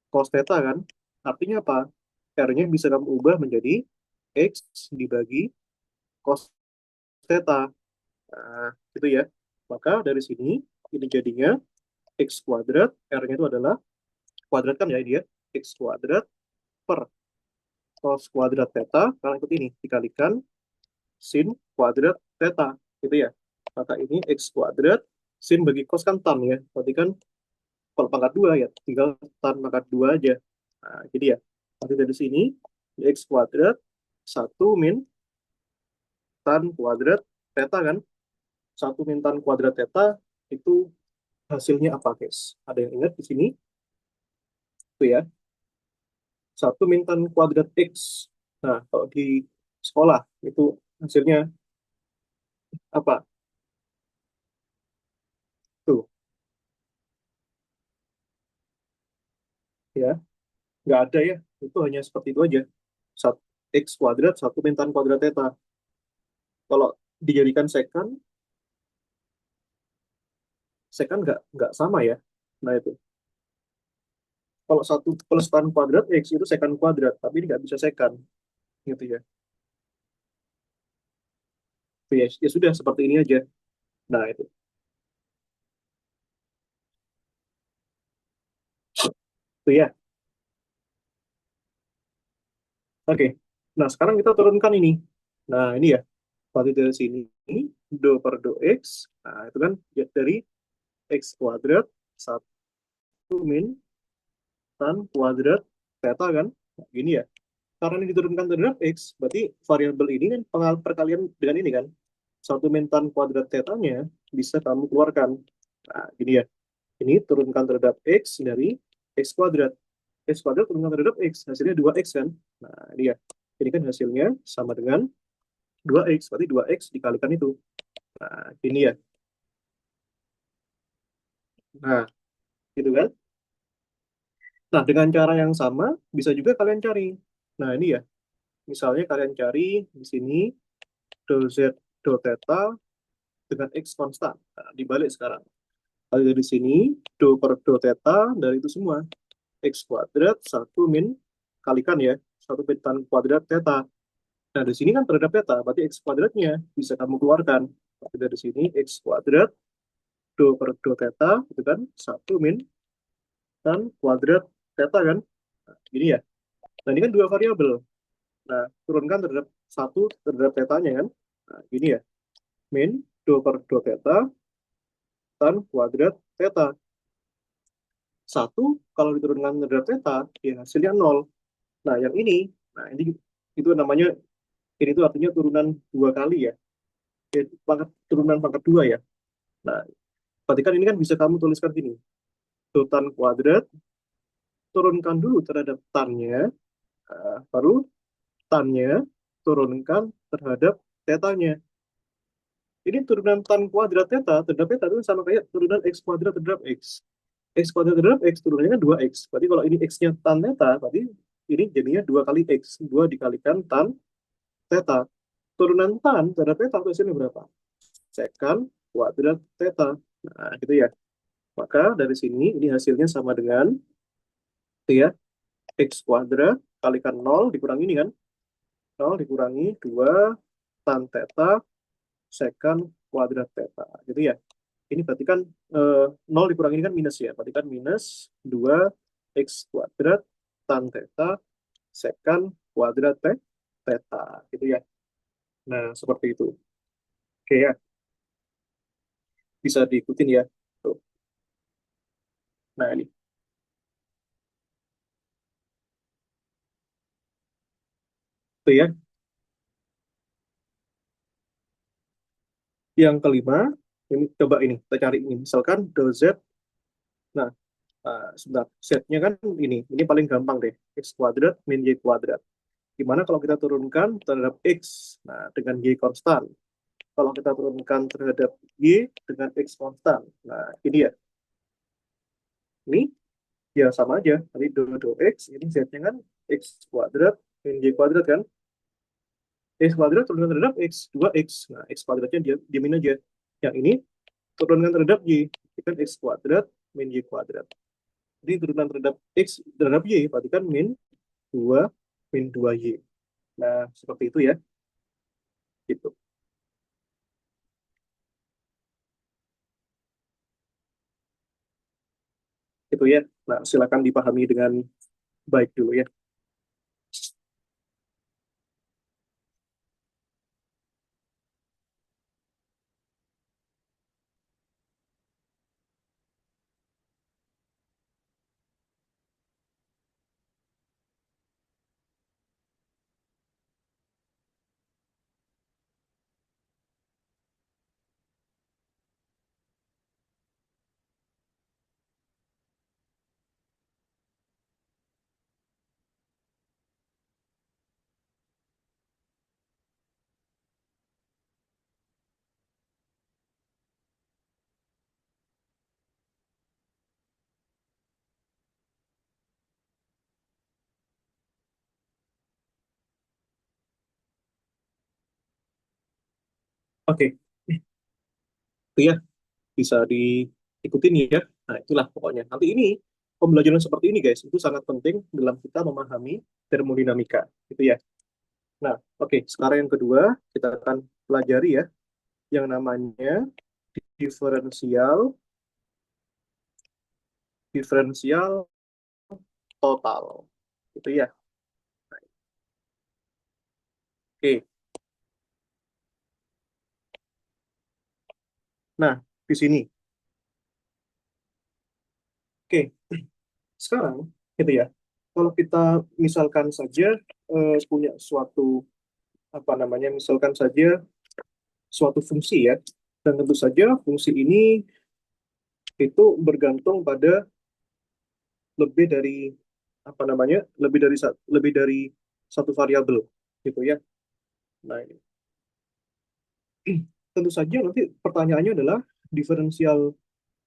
cos theta kan? Artinya apa? R-nya bisa kamu ubah menjadi X dibagi cos theta. Nah, gitu ya. Maka dari sini ini jadinya X kuadrat, R-nya itu adalah kuadrat kan ya dia, X kuadrat per cos kuadrat theta, karena ikut ini, dikalikan sin kuadrat theta, gitu ya. Maka ini X kuadrat, sin bagi cos kan tan ya, berarti kan kalau pangkat 2 ya, tinggal tan pangkat 2 aja. Nah, jadi ya, nanti dari sini, X kuadrat, 1 min tan kuadrat theta kan, 1 min tan kuadrat theta, itu hasilnya apa guys? Ada yang ingat di sini? Itu ya, 1 min tan kuadrat X. Nah, kalau di sekolah, itu hasilnya apa? Tuh, ya, nggak ada ya. Itu hanya seperti itu aja. Sat- X kuadrat, 1 min tan kuadrat theta. Kalau dijadikan sekan, sekan nggak sama ya. Nah, itu. Kalau 1 plus tan kuadrat X itu sekan kuadrat, tapi ini nggak bisa sekan. Gitu ya. Ya, ya sudah, seperti ini aja. Nah, itu ya. Oke. Nah, sekarang kita turunkan ini. Nah, ini ya. Berarti dari sini, do per do X. Nah, itu kan ya, dari X kuadrat, 1 min tan kuadrat theta kan. Nah, gini ya. Karena ini diturunkan terhadap X, berarti variabel ini kan perkalian dengan ini kan. 1 min tan kuadrat theta-nya bisa kamu keluarkan. Nah, gini ya. Ini turunkan terhadap X dari X kuadrat. X kuadrat turunkan terhadap X. Hasilnya 2X kan. Nah, ini ya. Ini kan hasilnya sama dengan 2X. Berarti 2X dikalikan itu. Nah, ini ya. Nah, gitu kan. Nah, dengan cara yang sama, bisa juga kalian cari. Nah, ini ya. Misalnya kalian cari di sini do Z do theta dengan X konstan. Nah, dibalik sekarang. Lalu dari sini, do per do theta, dari itu semua. X kuadrat, 1 min, kalikan ya. 1 min tan kuadrat theta. Nah, di sini kan terhadap theta, berarti X kuadratnya bisa kamu keluarkan. Berarti dari sini, X kuadrat, do per do theta, itu kan 1 min tan kuadrat theta kan. Nah, gini ya. Nah, ini kan dua variabel. Nah, turunkan terhadap satu terhadap tetanya kan. Nah, gini ya. Min do per do theta tan kuadrat theta. Satu kalau diturunkan terhadap theta, ya hasilnya nol. Nah, yang ini Nah, ini itu namanya, ini itu artinya turunan dua kali ya. Turunan pangkat dua ya. Nah, berarti kan ini kan bisa kamu tuliskan gini. Tan kuadrat, turunkan dulu terhadap tannya, baru tannya turunkan terhadap tetanya. Ini turunan tan kuadrat terhadap theta itu sama kayak turunan x kuadrat terhadap x. X kuadrat terhadap x turunannya kan 2x. Berarti kalau ini x-nya tan theta, berarti ini jadinya 2 kali x. 2 dikalikan tan theta. Turunan tan terhadap theta itu hasilnya berapa? Sekan kuadrat theta. Nah, gitu ya. Maka dari sini ini hasilnya sama dengan itu ya, x kuadrat kalikan 0 dikurangi ini kan. 0 dikurangi 2 tan theta sekan kuadrat theta. Gitu ya. Ini berarti kan 0 dikurangi ini kan minus ya. Berarti kan minus 2 x kuadrat tan theta sekan kuadrat theta. Gitu ya. Nah, seperti itu. Oke ya, bisa diikutin ya. Tuh. Nah, ini. Itu ya. Yang kelima, ini coba ini, kita cari ini. Misalkan del Z, nah, sebentar, Z-nya kan ini paling gampang deh. X kuadrat min Y kuadrat. Gimana kalau kita turunkan terhadap X, nah, dengan Y konstan. Kalau kita turunkan terhadap Y dengan X konstan. Nah, ini ya. Ini ya sama aja. Tadi do X, ini Z-nya kan X kuadrat min Y kuadrat kan. X kuadrat turunkan terhadap X, 2X. Nah, X kuadratnya dia diamin aja. Yang ini turunkan terhadap Y. Itu kan X kuadrat min Y kuadrat. Jadi turunan terhadap X terhadap Y, berarti kan min 2 min 2Y. Nah, seperti itu ya. Gitu. Itu ya. Nah, silakan dipahami dengan baik dulu ya. Oke, itu ya bisa diikutin ya. Nah, itulah pokoknya. Nanti ini pembelajaran seperti ini guys, itu sangat penting dalam kita memahami termodinamika. Itu ya. Nah, oke, sekarang yang kedua kita akan pelajari ya yang namanya diferensial diferensial total. Itu ya. Oke. Nah, di sini. Oke, sekarang gitu ya. Kalau kita misalkan saja punya suatu apa namanya, misalkan saja suatu fungsi ya, dan tentu saja fungsi ini itu bergantung pada lebih dari apa namanya, lebih dari satu variabel gitu ya. Nah, ini. Tentu saja nanti pertanyaannya adalah diferensial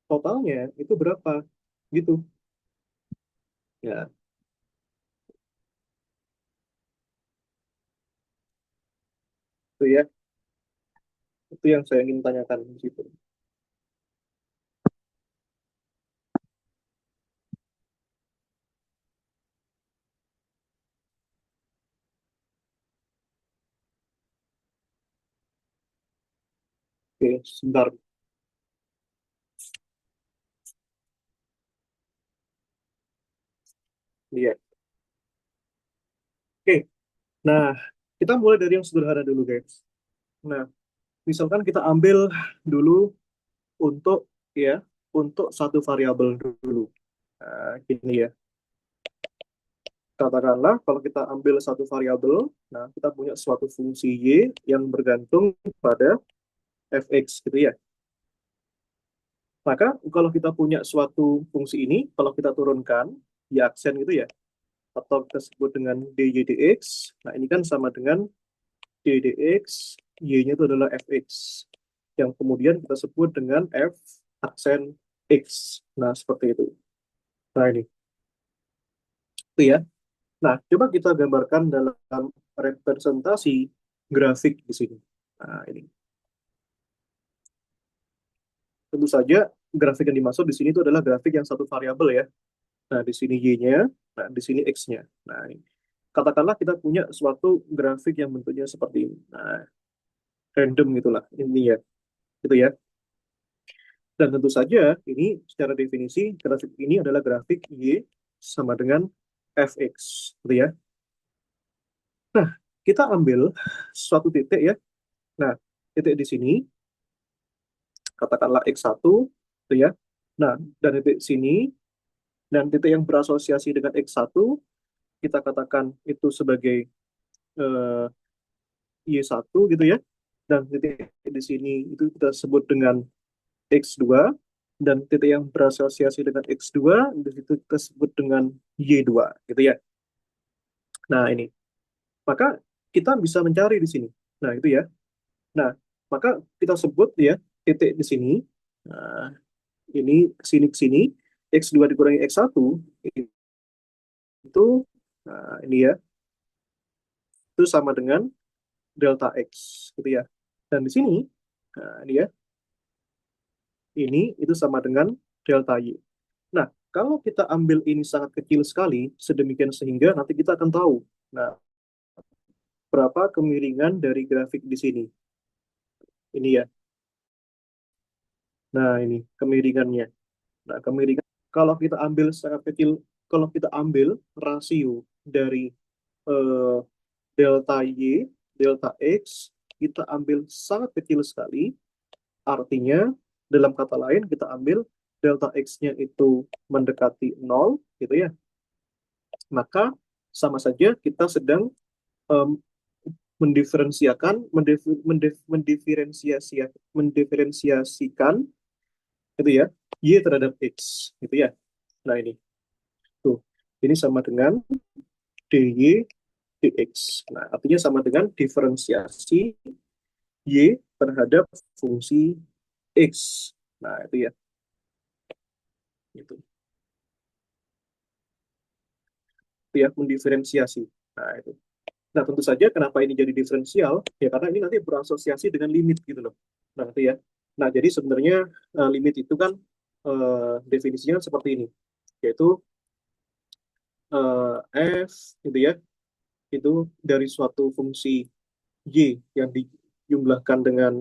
totalnya itu berapa gitu ya. Itu ya, itu yang saya ingin tanyakan di situ. Oke, sebentar. Iya. Oke, nah, kita mulai dari yang sederhana dulu, guys. Nah, misalkan kita ambil dulu untuk ya, untuk satu variabel dulu. Nah, gini ya. katakanlah kalau kita ambil satu variabel, nah kita punya suatu fungsi y yang bergantung pada fx gitu ya. Maka kalau kita punya suatu fungsi ini, kalau kita turunkan di aksen gitu ya, atau kita sebut dengan dy dx, nah ini kan sama dengan dy dx, y-nya itu adalah fx, yang kemudian kita sebut dengan f aksen x. Nah, seperti itu. Nah, ini. Itu ya. Nah, coba kita gambarkan dalam representasi grafik di sini. Nah, ini. Tentu saja grafik yang dimaksud di sini itu adalah grafik yang satu variabel ya. Nah, di sini y-nya, nah di sini x-nya. Nah, ini. Katakanlah kita punya suatu grafik yang bentuknya seperti ini. Nah, random gitulah ini ya. Gitu ya. Dan tentu saja ini secara definisi grafik ini adalah grafik y sama dengan fx, gitu ya. Nah, kita ambil suatu titik ya. Nah, titik di sini katakanlah x1, gitu ya. Nah, dan titik sini dan titik yang berasosiasi dengan x1 kita katakan itu sebagai eh, y1 gitu ya. Dan titik di sini itu kita sebut dengan x2 dan titik yang berasosiasi dengan x2 itu kita sebut dengan y2 gitu ya. Nah, ini. Maka kita bisa mencari di sini. Nah, itu ya. Nah, maka kita sebut ya titik di sini. Nah, ini ke sini x2 dikurangi x1 itu ini ya. Itu sama dengan delta x gitu ya. Dan di sini ini ya. Ini itu sama dengan delta y. Nah, kalau kita ambil ini sangat kecil sekali, sedemikian sehingga nanti kita akan tahu. Nah, berapa kemiringan dari grafik di sini. Ini ya. Nah, ini kemiringannya. Nah, kemiringan kalau kita ambil sangat kecil, kalau kita ambil rasio dari eh, delta y, delta x, kita ambil sangat kecil sekali. Artinya, dalam kata lain, kita ambil delta x-nya itu mendekati 0, gitu ya. Maka sama saja kita sedang em, mendiferensiasikan itu ya y terhadap x gitu ya. Nah, ini tuh ini sama dengan dy dx. Nah, artinya sama dengan diferensiasi y terhadap fungsi x. Nah, itu ya. Itu. Itu ya mendiferensiasi. Nah, itu. Nah, tentu saja kenapa ini jadi diferensial? Ya karena ini nanti berasosiasi dengan limit gitu loh. Nah, itu ya. Nah, jadi sebenarnya limit itu kan definisinya kan seperti ini, yaitu f gitu ya, itu dari suatu fungsi y yang dijumlahkan dengan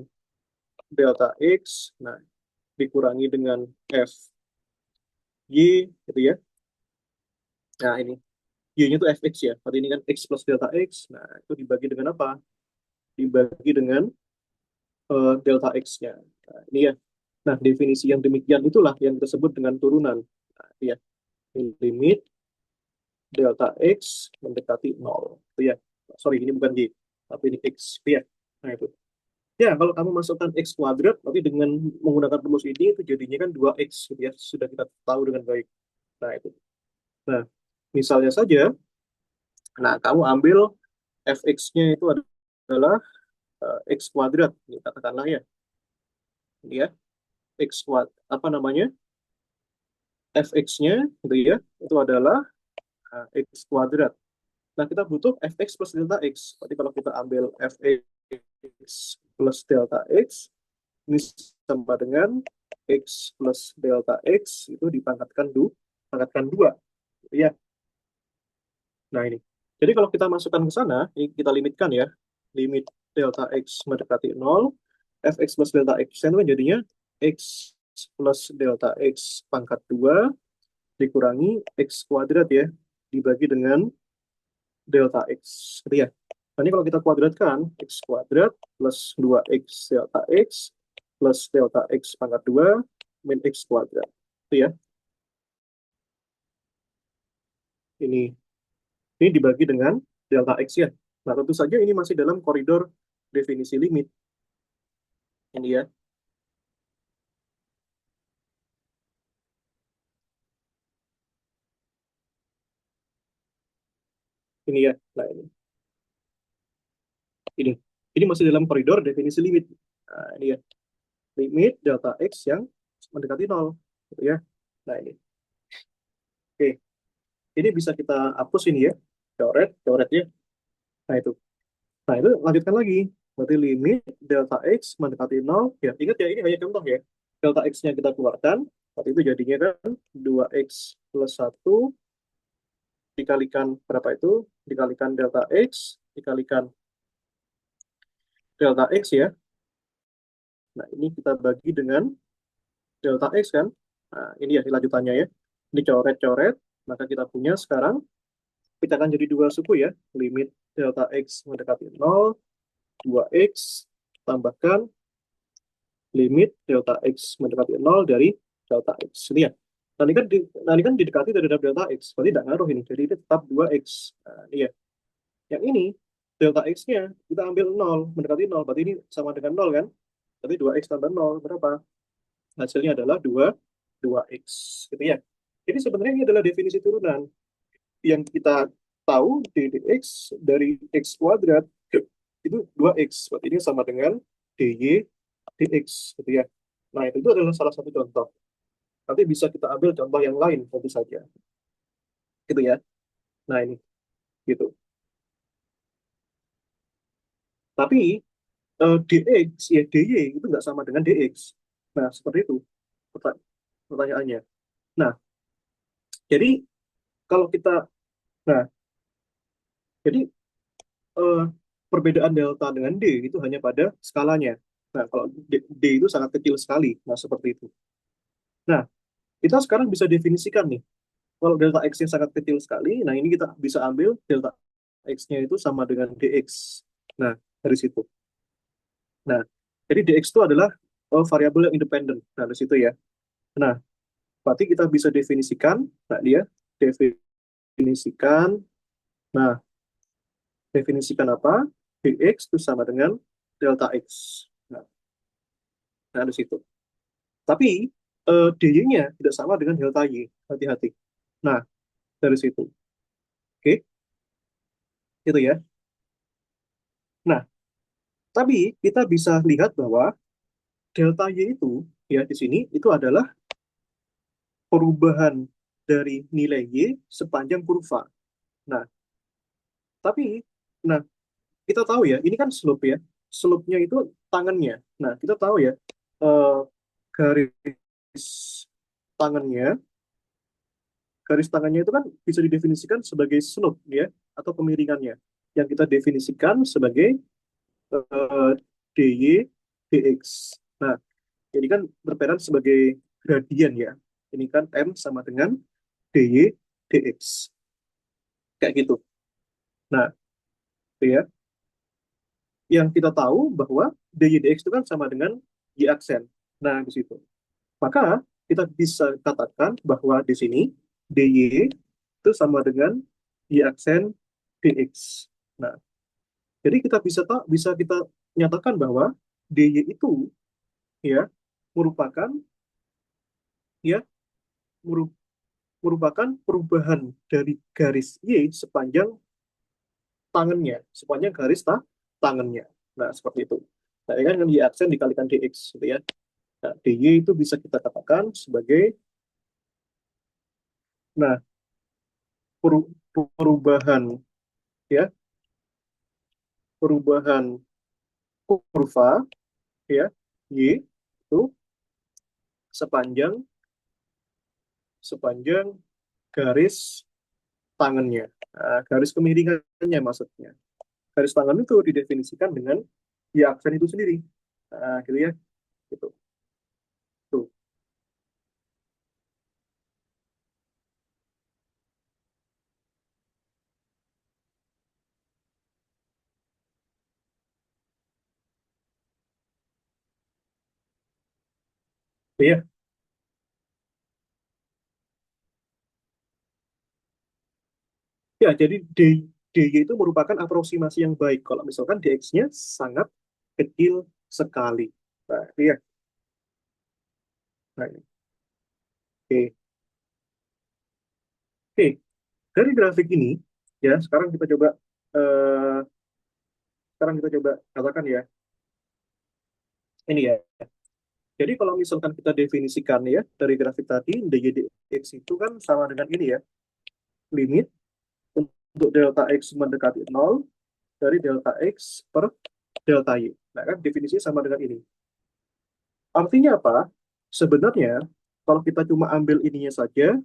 delta x, nah dikurangi dengan f y gitu ya. Nah, ini y-nya itu fx ya. Berarti ini kan x plus delta x. Nah, itu dibagi dengan apa? Dibagi dengan delta x-nya. Nah, ini ya. Nah, definisi yang demikian itulah yang kita sebut dengan turunan. Nah, ya. Ini limit delta x mendekati 0. Itu ya. Sorry, ini bukan y, tapi ini x. Itu ya. Nah, itu. Ya, kalau kamu masukkan x kuadrat, tapi dengan menggunakan rumus ini, itu jadinya kan 2x, gitu ya. Sudah kita tahu dengan baik. Nah, itu. Nah, misalnya saja, nah, kamu ambil fx-nya itu adalah x kuadrat, ini katakanlah ya. Ini ya, x kuadrat, apa namanya, fx-nya, gitu ya, itu adalah x kuadrat. Nah, kita butuh fx plus delta x. Berarti kalau kita ambil fx plus delta x, ini sama dengan x plus delta x itu dipangkatkan 2. Ya. Nah, ini. Jadi kalau kita masukkan ke sana, ini kita limitkan ya. Limit delta x mendekati 0, fx plus delta x itu kan jadinya x plus delta x pangkat 2 dikurangi x kuadrat ya, dibagi dengan delta x. Gitu ya. Nah, ini kalau kita kuadratkan, x kuadrat plus 2x delta x plus delta x pangkat 2 min x kuadrat. Itu ya. Ini Ini dibagi dengan delta X ya. Nah, tentu saja ini masih dalam koridor definisi limit. Ini ya. Ini ya. Nah, ini. Ini masih dalam koridor definisi limit. Nah, ini ya. Limit delta X yang mendekati nol. Gitu ya. Nah, ini. Oke. Ini bisa kita hapus ini ya. Coret ya. Nah, itu. Nah, itu lanjutkan lagi. Berarti limit delta X mendekati nol. Ya, ingat ya, ini hanya contoh ya. Delta X-nya kita keluarkan. Waktu itu jadinya kan 2X plus 1 dikalikan berapa itu? Dikalikan delta X, dikalikan delta X ya. Nah, ini kita bagi dengan delta X kan. Nah, ini ya lanjutannya ya. Ini coret-coret. Maka kita punya sekarang, kita akan jadi dua suku ya. Limit delta X mendekati nol, 2X, tambahkan limit delta X mendekati nol dari delta X. Ini ya. Nah, ini kan didekati terhadap delta X. Berarti tidak ngaruh ini. Jadi ini tetap 2X. Nah, ini ya. Yang ini, delta X-nya kita ambil nol mendekati nol. Berarti ini sama dengan nol kan? Berarti 2X tambah nol berapa? Hasilnya adalah dua x gitu ya. Jadi sebenarnya ini adalah definisi turunan yang kita tahu dx dari x kuadrat itu 2x. Berarti ini sama dengan dy dx gitu ya. Nah, itu adalah salah satu contoh. Nanti bisa kita ambil contoh yang lain tentu saja. Gitu ya. Nah, ini gitu. Tapi dx ya dy itu nggak sama dengan dx. Nah, seperti itu pertanyaannya. Nah, jadi kalau kita, nah, jadi eh, perbedaan delta dengan D itu hanya pada skalanya. Nah, kalau D itu sangat kecil sekali. Nah, seperti itu. Nah, kita sekarang bisa definisikan nih. Kalau delta X-nya sangat kecil sekali, nah ini kita bisa ambil delta X-nya itu sama dengan dx. Nah, dari situ. Nah, jadi dx itu adalah variabel yang independen. Nah, dari situ ya. Nah, berarti kita bisa definisikan, nah dia definisikan, nah, definisikan apa? Dx itu sama dengan delta X. Nah, nah di situ. Tapi dy-nya tidak sama dengan delta y. Hati-hati. Nah, dari situ. Oke, itu ya. Nah, tapi kita bisa lihat bahwa delta y itu ya di sini itu adalah perubahan dari nilai y sepanjang kurva. Nah, tapi nah kita tahu ya, ini kan slope ya. Slope-nya itu tangannya. Nah, kita tahu ya eh, garis tangannya garis tangannya itu kan bisa didefinisikan sebagai slope ya atau kemiringannya yang kita definisikan sebagai dy dx. Nah, ini kan berperan sebagai gradien ya. Ini kan m sama dengan dy dx. Kayak gitu. Nah, itu ya. Yang kita tahu bahwa dy dx itu kan sama dengan y aksen. Nah, di situ. Maka kita bisa katakan bahwa di sini dy itu sama dengan y aksen dx. Nah, jadi kita bisa kita nyatakan bahwa dy itu ya merupakan ya merupakan perubahan dari garis y sepanjang tangannya, sepanjang garis tangannya. Nah, seperti itu. Nah, ini kan y aksen dikalikan dx gitu ya. Nah, dy itu bisa kita katakan sebagai nah perubahan ya perubahan kurva ya y itu sepanjang sepanjang garis tangannya. Nah, garis kemiringannya maksudnya. Garis tangan itu didefinisikan dengan y aksen itu sendiri. Nah, gitu ya. Gitu. Tuh. Iya, Ya, jadi DY itu merupakan aproksimasi yang baik kalau misalkan DX-nya sangat kecil sekali. Nah, itu ya. Nah, ini. Oke. Oke, dari grafik ini, ya, eh, sekarang kita coba katakan ya, ini ya. Jadi kalau misalkan kita definisikan ya, dari grafik tadi, DY/DX itu kan sama dengan ini ya, limit untuk delta X mendekati nol dari delta X per delta Y. Nah kan definisinya sama dengan ini. Artinya apa? Sebenarnya kalau kita cuma ambil ininya saja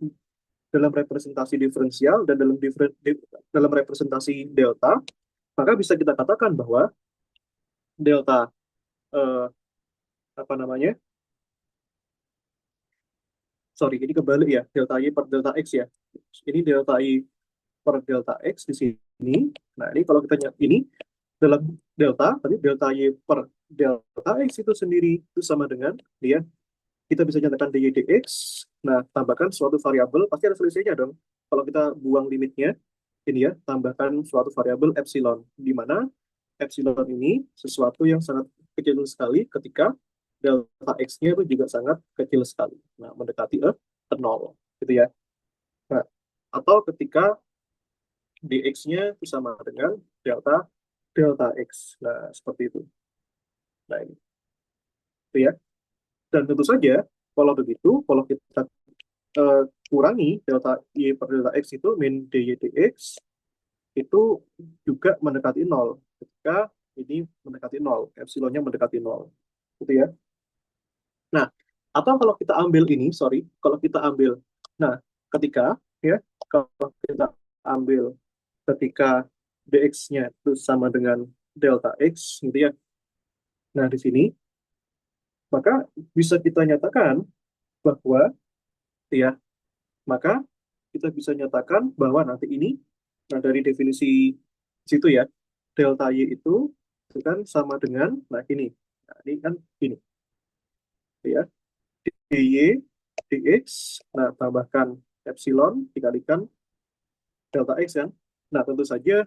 dalam representasi diferensial dan dalam representasi delta, maka bisa kita katakan bahwa delta eh, apa namanya? Sorry, ini kebalik ya, delta Y per delta X ya. Ini delta Y per delta X di sini. Nah, ini kalau kita nyat ini dalam delta, tadi delta Y per delta X itu sendiri itu sama dengan dia, kita bisa nyatakan dy dx. Nah, tambahkan suatu variabel, pasti ada selisihnya dong. Kalau kita buang limitnya, ini ya, tambahkan suatu variabel epsilon, di mana epsilon ini sesuatu yang sangat kecil sekali ketika delta x-nya itu juga sangat kecil sekali. Nah, mendekati ke nol, gitu ya. Nah, atau ketika dx-nya itu sama dengan delta delta x. Nah, seperti itu. Nah, ini itu ya. Dan tentu saja, kalau begitu, kalau kita eh, kurangi delta y per delta x itu min dy dx itu juga mendekati nol ketika ini mendekati nol, epsilonnya mendekati nol, gitu ya. Nah, atau kalau kita ambil ini, sorry, kalau kita ambil, nah, ketika ya, kalau kita ambil ketika dx-nya itu sama dengan delta x, gitu ya. Nah, di sini maka bisa kita nyatakan bahwa ya, maka kita bisa nyatakan bahwa nanti ini, nah dari definisi situ ya, delta y itu kan sama dengan, nah ini, nah, ini kan ini, ya, dy dx, nah tambahkan epsilon dikalikan delta x kan. Nah tentu saja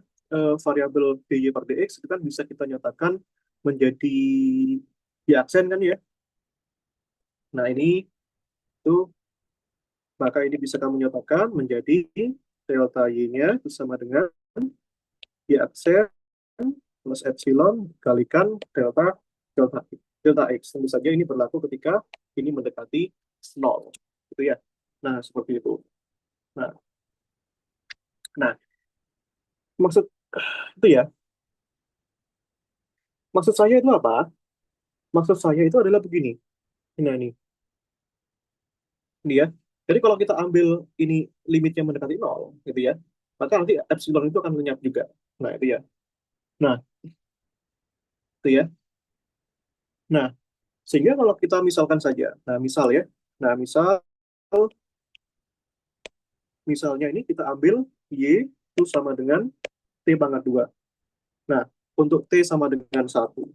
variabel dy per dx itu kan bisa kita nyatakan menjadi di aksen kan ya. Nah ini itu, maka ini bisa kamu nyatakan menjadi delta y-nya itu sama dengan di aksen plus epsilon kalikan delta delta delta x. Tentu saja ini berlaku ketika ini mendekati nol, gitu ya. Nah, seperti itu. Nah, nah, maksud itu ya, maksud saya itu apa? Maksud saya itu adalah begini. Nah, ini ya. Jadi kalau kita ambil ini limitnya mendekati nol, gitu ya, maka nanti epsilon itu akan lenyap juga. Nah, itu ya. Nah, itu ya. Nah, sehingga kalau kita misalkan saja, nah misal ya, nah misalnya ini kita ambil y itu sama dengan t pangkat 2. Nah, untuk t sama dengan 1,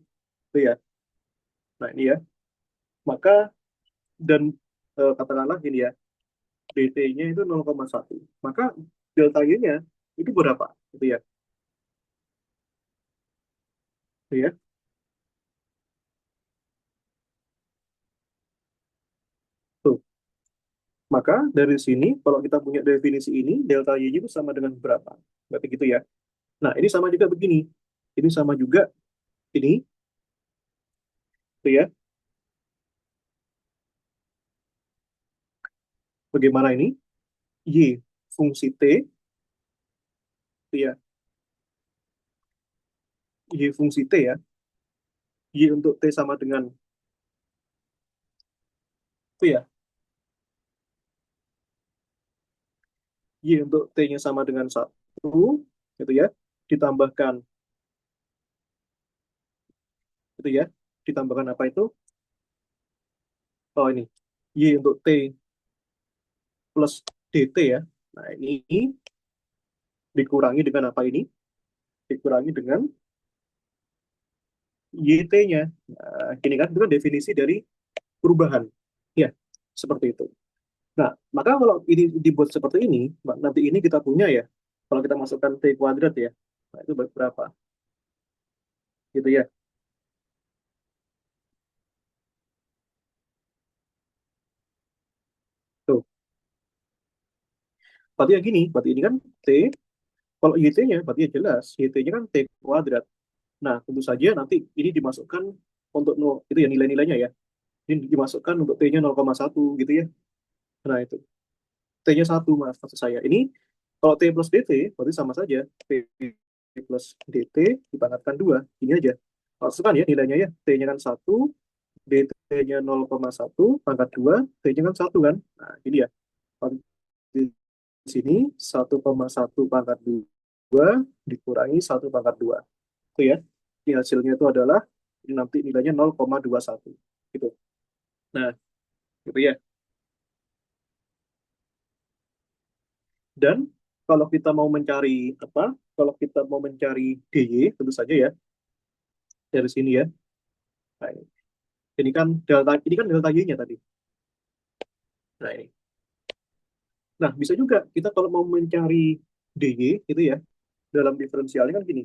itu ya. Nah, ini ya. Maka, dan katakanlah ini ya, dt-nya itu 0,1. Maka delta y-nya itu berapa? Itu ya. Itu ya. Tuh. Maka dari sini, kalau kita punya definisi ini, delta y-nya itu sama dengan berapa? Berarti gitu ya. Nah, ini sama juga begini. Ini sama juga ini, itu ya. Bagaimana ini? Y fungsi t, itu ya. Y fungsi t ya. Y untuk t sama dengan, itu ya. Y untuk t-nya sama dengan 1, gitu ya. Ditambahkan, itu ya. Ditambahkan apa itu? Oh ini, Y untuk T plus DT ya. Nah ini dikurangi dengan apa ini? Dikurangi dengan YT-nya. Nah, ini kan itu kan definisi dari perubahan. Ya, seperti itu. Nah, maka kalau ini dibuat seperti ini, nanti ini kita punya ya. Kalau kita masukkan T kuadrat ya, nah itu berapa? Gitu ya. Tuh, berarti yang gini, berarti ini kan T, kalau YT-nya, berarti ya jelas, YT-nya kan T kuadrat. Nah, tentu saja nanti ini dimasukkan untuk nol, itu ya nilai-nilainya ya. Ini dimasukkan untuk T-nya 0,1 gitu ya. Nah, itu. T-nya 1, mas, maksud saya. Ini, kalau T plus DT, berarti sama saja. T plus DT dipangkatkan 2. Ini aja. Masukkan ya nilainya ya. T-nya kan 1, DT-nya 0,1, pangkat 2, T-nya kan 1 kan. Nah, ini ya. Di sini 1,1 pangkat 2 dikurangi 1 pangkat 2. Itu ya. Ini hasilnya itu adalah, ini nanti nilainya 0,21. Gitu. Nah, gitu ya. Dan kalau kita mau mencari apa? Kalau kita mau mencari DY, tentu saja ya dari sini ya. Nah, ini kan delta Y-nya tadi. Nah, ini. Nah, bisa juga kita kalau mau mencari DY itu ya dalam diferensialnya kan gini.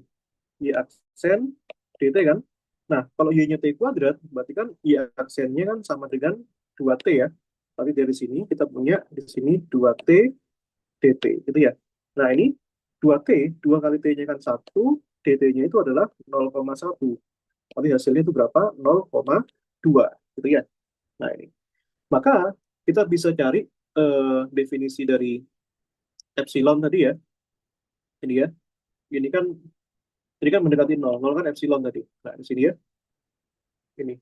Y aksen dt kan. Nah, kalau Y-nya T kuadrat, berarti kan Y aksennya kan sama dengan 2T ya. Tapi dari sini kita punya di sini 2T dt gitu ya. Nah, ini 2T, 2 kali T-nya kan 1, dt-nya itu adalah 0,1. Tapi hasilnya itu berapa? 0,2 gitu ya. Nah, ini. Maka kita bisa cari definisi dari epsilon tadi ya. Ini ya. Ini kan mendekati nol. Nol kan epsilon tadi. Nah, di sini ya. Ini.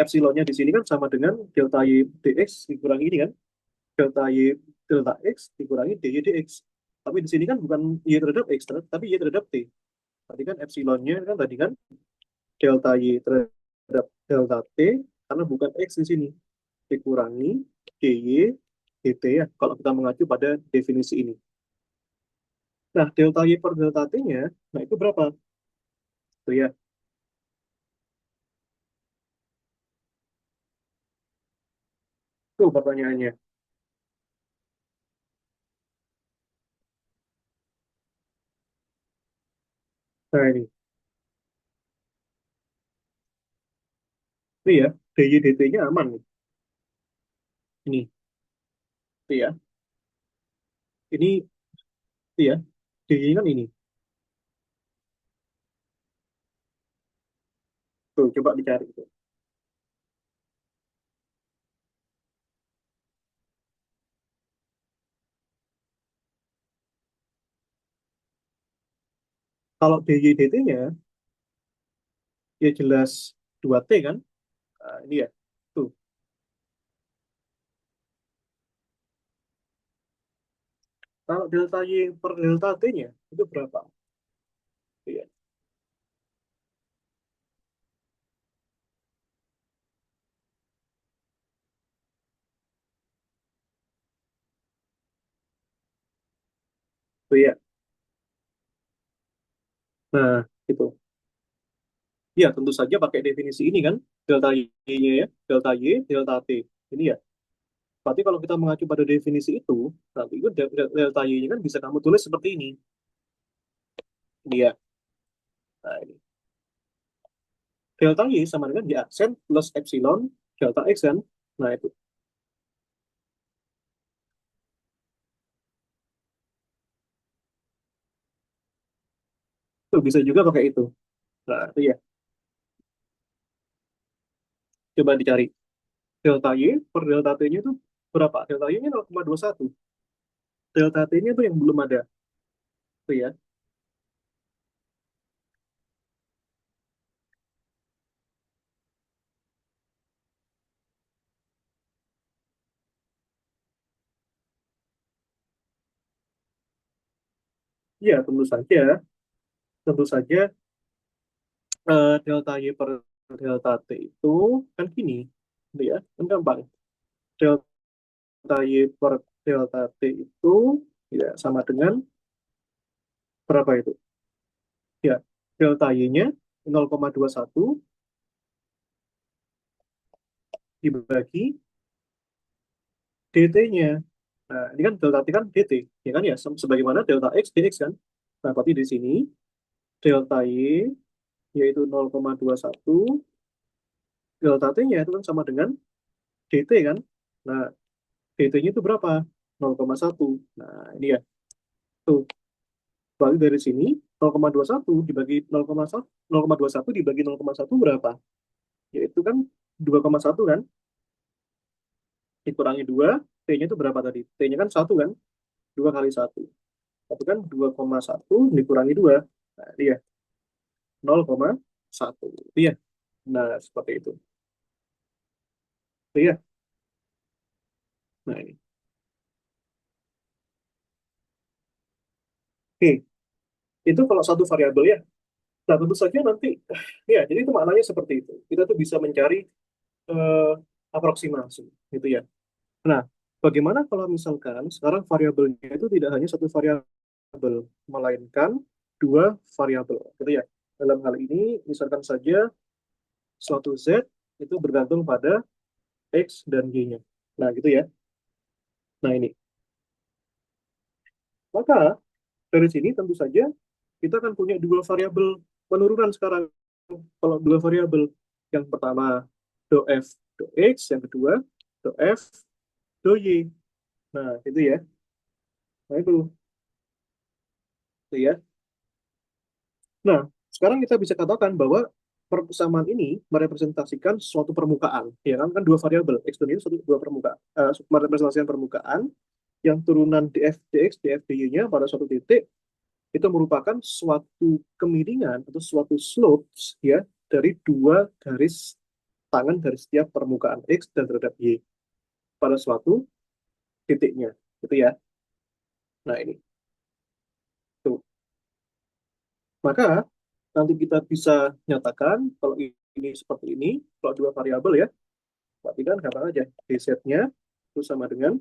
Epsilonnya di sini kan sama dengan delta Y dx dikurangi ini kan. Delta Y delta X dikurangi dy dx. Tapi di sini kan bukan Y terhadap X, tapi Y terhadap T. Tadi kan epsilonnya kan tadi kan delta Y terhadap delta T, karena bukan X di sini. Dikurangi dy dt ya, kalau kita mengacu pada definisi ini. Nah, delta Y per delta T-nya, nah itu berapa? Tuh ya, tuh pertanyaannya. Nah ini ya, dy dt-nya aman nih. Ini, tuh ya, ini, tuh ya, dy kan ini. Tuh, coba dicari. Tuh. Kalau dy dt-nya, ya jelas 2T kan? Nah, ini ya, tuh. Kalau delta Y per delta T-nya, itu berapa? Tuh ya, tuh ya. Nah, itu. Ya, tentu saja pakai definisi ini kan, delta Y-nya ya, delta Y, delta T. Ini ya. Berarti kalau kita mengacu pada definisi itu, nanti itu delta Y-nya kan bisa kamu tulis seperti ini. Dia. Nah, ini. Delta Y sama dengan Y aksen plus epsilon delta X kan. Nah, itu bisa juga pakai itu. Nah, itu ya. Coba dicari. Delta Y per delta T-nya itu berapa? Delta Y-nya 0,21. Delta T-nya itu yang belum ada. Itu ya. Iya, tentu saja. Tentu saja delta Y per delta T itu kan gini. Gitu ya. Kan gampang. Delta Y per delta T itu ya sama dengan berapa itu? Ya, delta Y-nya 0,21 dibagi dt-nya. Nah, ini kan delta T kan dt, ya kan ya, sebagaimana delta X dx kan. Nah, berarti di sini delta Y yaitu 0,21, delta T-nya itu kan sama dengan dt kan. Nah, dt-nya itu berapa? 0,1. Nah, ini ya. Tuh, berarti dari sini 0,21 dibagi 0,1, 0,21 dibagi 0,1 berapa? Yaitu kan 2,1 kan? Dikurangi 2, T-nya itu berapa tadi? T-nya kan 1 kan? 2 kali 1. Tapi kan 2,1 dikurangi 2. Nah, dia 0,1. Iya. Nah, seperti itu. Iya. Nah, ini. Oke. Itu kalau satu variabel ya. Nah, tentu saja nanti, ya, jadi itu maknanya seperti itu. Kita tuh bisa mencari eh, aproksimasi, gitu ya. Nah, bagaimana kalau misalkan sekarang variabelnya itu tidak hanya satu variabel, melainkan dua variabel, gitu ya. Dalam hal ini, misalkan saja suatu Z itu bergantung pada X dan Y-nya. Nah, gitu ya. Nah, ini. Maka, dari sini tentu saja kita akan punya dua variabel penurunan sekarang. Kalau dua variabel, yang pertama do F do X, yang kedua do F do Y. Nah, itu ya. Nah, itu ya. Nah, sekarang kita bisa katakan bahwa persamaan ini merepresentasikan suatu permukaan, ya kan? Kan dua variabel, X dan Y itu dua permukaan, merepresentasikan permukaan yang turunan df dx, df dy-nya pada suatu titik itu merupakan suatu kemiringan atau suatu slopes ya dari dua garis tangan dari setiap permukaan X dan terhadap Y pada suatu titiknya. Gitu ya. Nah, ini. Tuh. Maka nanti kita bisa nyatakan kalau ini seperti ini, kalau dua variabel ya, berarti kan gampang aja. dz-nya itu sama dengan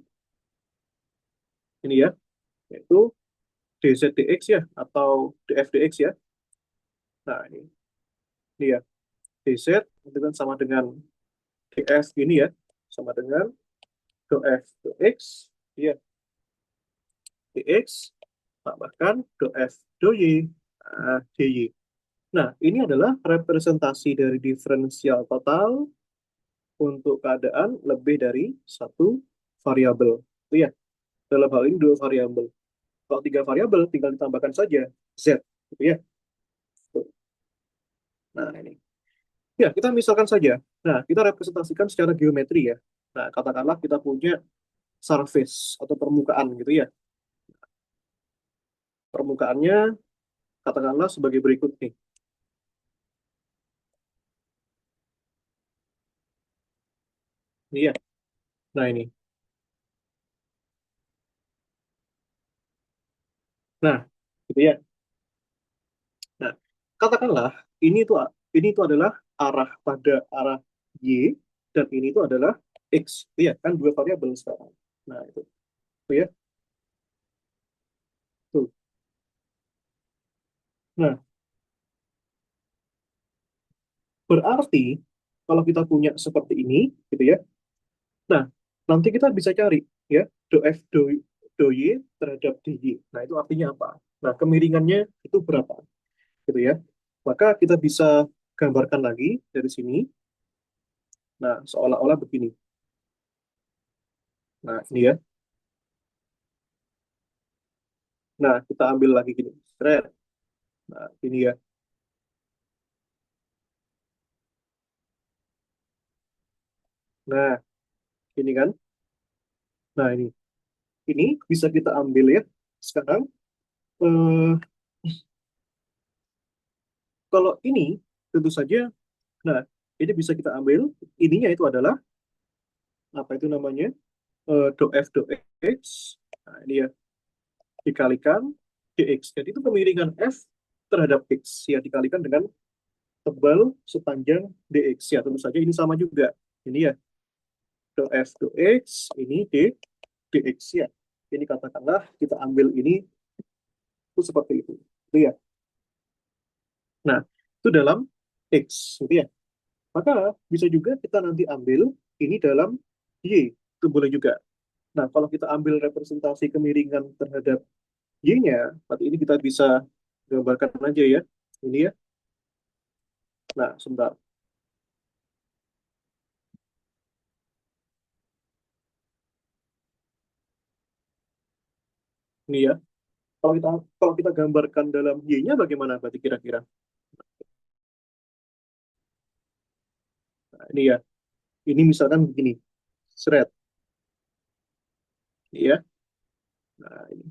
ini ya, yaitu dz dx ya, atau df dx ya. Nah, ini ya, dz itu kan sama dengan df ini ya, sama dengan df dx, ya, dx, tambahkan df dy, dy. Nah, ini adalah representasi dari diferensial total untuk keadaan lebih dari satu variabel. Itu ya, dalam hal ini dua variabel. Kalau tiga variabel, tinggal ditambahkan saja z. Gitu ya. Nah, ini. Ya, kita misalkan saja. Nah, kita representasikan secara geometri ya. Nah, katakanlah kita punya surface atau permukaan gitu ya. Permukaannya katakanlah sebagai berikut nih. Ini ya. Nah, ini. Nah, gitu ya. Nah, katakanlah ini itu adalah arah pada arah y dan ini itu adalah x. Iya, kan dua variabel sekarang. Nah, itu ya. Tuh. Nah, berarti kalau kita punya seperti ini, gitu ya. Nah, nanti kita bisa cari ya do f do y terhadap dy. Nah, itu artinya apa? Nah, kemiringannya itu berapa? Gitu ya. Maka kita bisa gambarkan lagi dari sini. Nah, seolah-olah begini. Nah, ini ya. Nah, kita ambil lagi gini. Seret. Nah, ini ya. Nah, ini kan. Nah, ini. Ini bisa kita ambil ya. Sekarang, eh, kalau ini, tentu saja, nah, ini bisa kita ambil. Ininya itu adalah, apa itu namanya? Do F do X. Nah, ini ya. Dikalikan dx. Jadi itu kemiringan F terhadap X. Ya, dikalikan dengan tebal sepanjang dx. Ya, tentu saja ini sama juga. Ini ya. Do F do X. Ini dx ya. Ini katakanlah kita ambil ini itu seperti itu. Itu ya. Nah, itu dalam X, gitu ya. Maka bisa juga kita nanti ambil ini dalam Y, itu boleh juga. Nah, kalau kita ambil representasi kemiringan terhadap Y-nya, berarti ini kita bisa gambarkan aja ya. Ini ya. Nah, sebentar. Ini ya. Kalau kita kalau kita gambarkan dalam Y-nya bagaimana berarti kira-kira? Nah, ini ya. Ini misalkan begini. Thread. Ini ya. Nah, ini.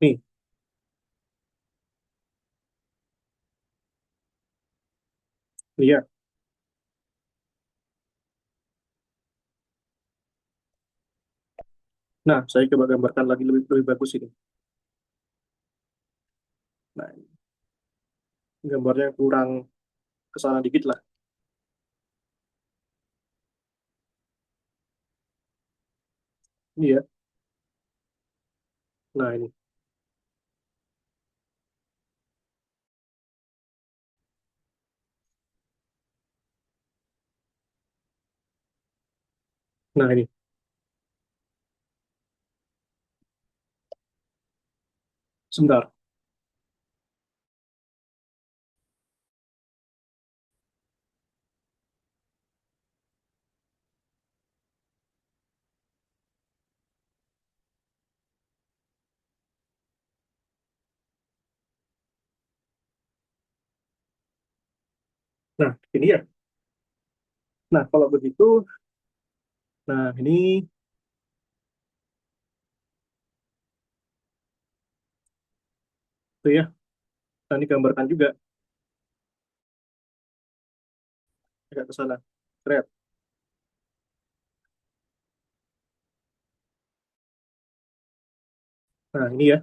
Nih, ini ya. Nah, saya coba gambarkan lagi lebih bagus ini. Nah, gambarnya kurang ke sana dikit lah. Ini ya. Nah, ini. Nah, ini. Sebentar. Nah, ini ya. Nah, kalau begitu, nah ini tuh ya. Nah, ini gambarkan juga agak ke sana. Thread. Nah, ini ya.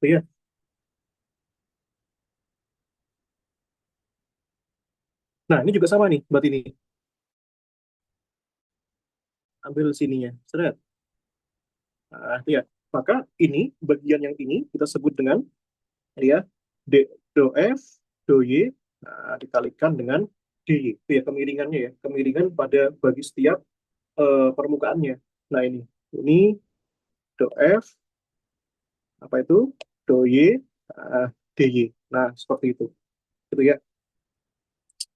Tuh ya. Nah, ini juga sama nih, buat ini. Ambil sininya. Thread. Nah, itu ya. Maka ini, bagian yang ini kita sebut dengan ya, do F, do Y, nah, dikalikan dengan dy. Itu ya kemiringannya ya. Kemiringan pada bagi setiap permukaannya. Nah, ini do F, apa itu? Do Y, dy. Nah, seperti itu. Gitu ya.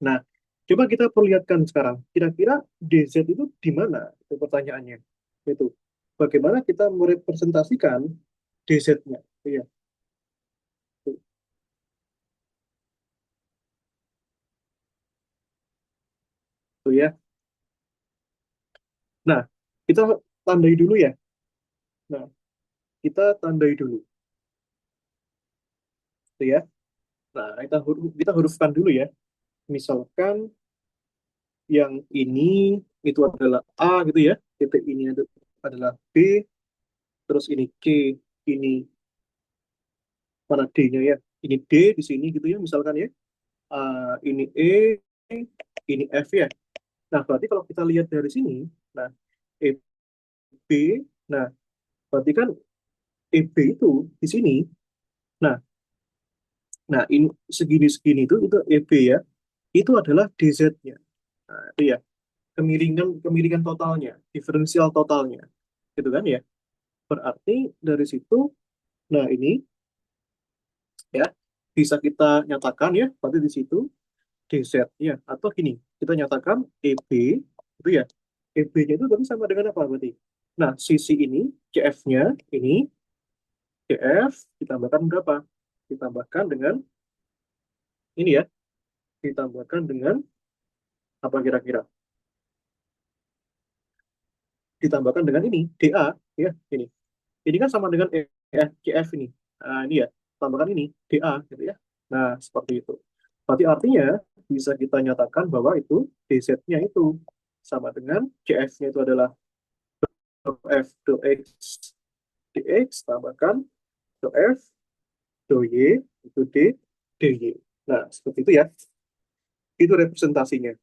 Nah, coba kita perlihatkan sekarang. Kira-kira DZ itu di mana? Itu pertanyaannya. Itu. Bagaimana kita merepresentasikan DZ-nya? Iya, itu, itu ya. Nah, kita tandai dulu ya. Nah, kita tandai dulu, gitu ya. Nah, kita hurufkan dulu ya. Misalkan yang ini itu adalah A gitu ya. Titik ini adalah B, terus ini C, ini mana D-nya ya. Ini D di sini gitu ya, misalkan ya. Ini E, ini F ya. Nah, berarti kalau kita lihat dari sini, nah, E, B, nah, berarti kan E, B itu di sini. Nah, nah ini segini-segini itu EB ya. Itu adalah DZ-nya. Nah, itu ya, kemiringan kemiringan totalnya, diferensial totalnya. Gitu kan ya. Berarti dari situ, nah ini ya bisa kita nyatakan ya, berarti di situ DZ ya, atau gini, kita nyatakan EB itu ya. EB-nya itu berarti sama dengan apa berarti? Nah, sisi ini CF-nya ini CF ditambahkan berapa? Ditambahkan dengan ini ya, ditambahkan dengan apa kira-kira? Ditambahkan dengan ini DA ya, ini. Ini kan sama dengan CF ini. Nah, ini ya, tambahkan ini DA gitu ya. Nah, seperti itu. Berarti artinya bisa kita nyatakan bahwa itu DZ-nya itu sama dengan CF-nya itu adalah F do X dx tambahkan do F do Y itu D dy. Nah, seperti itu ya. Itu representasinya.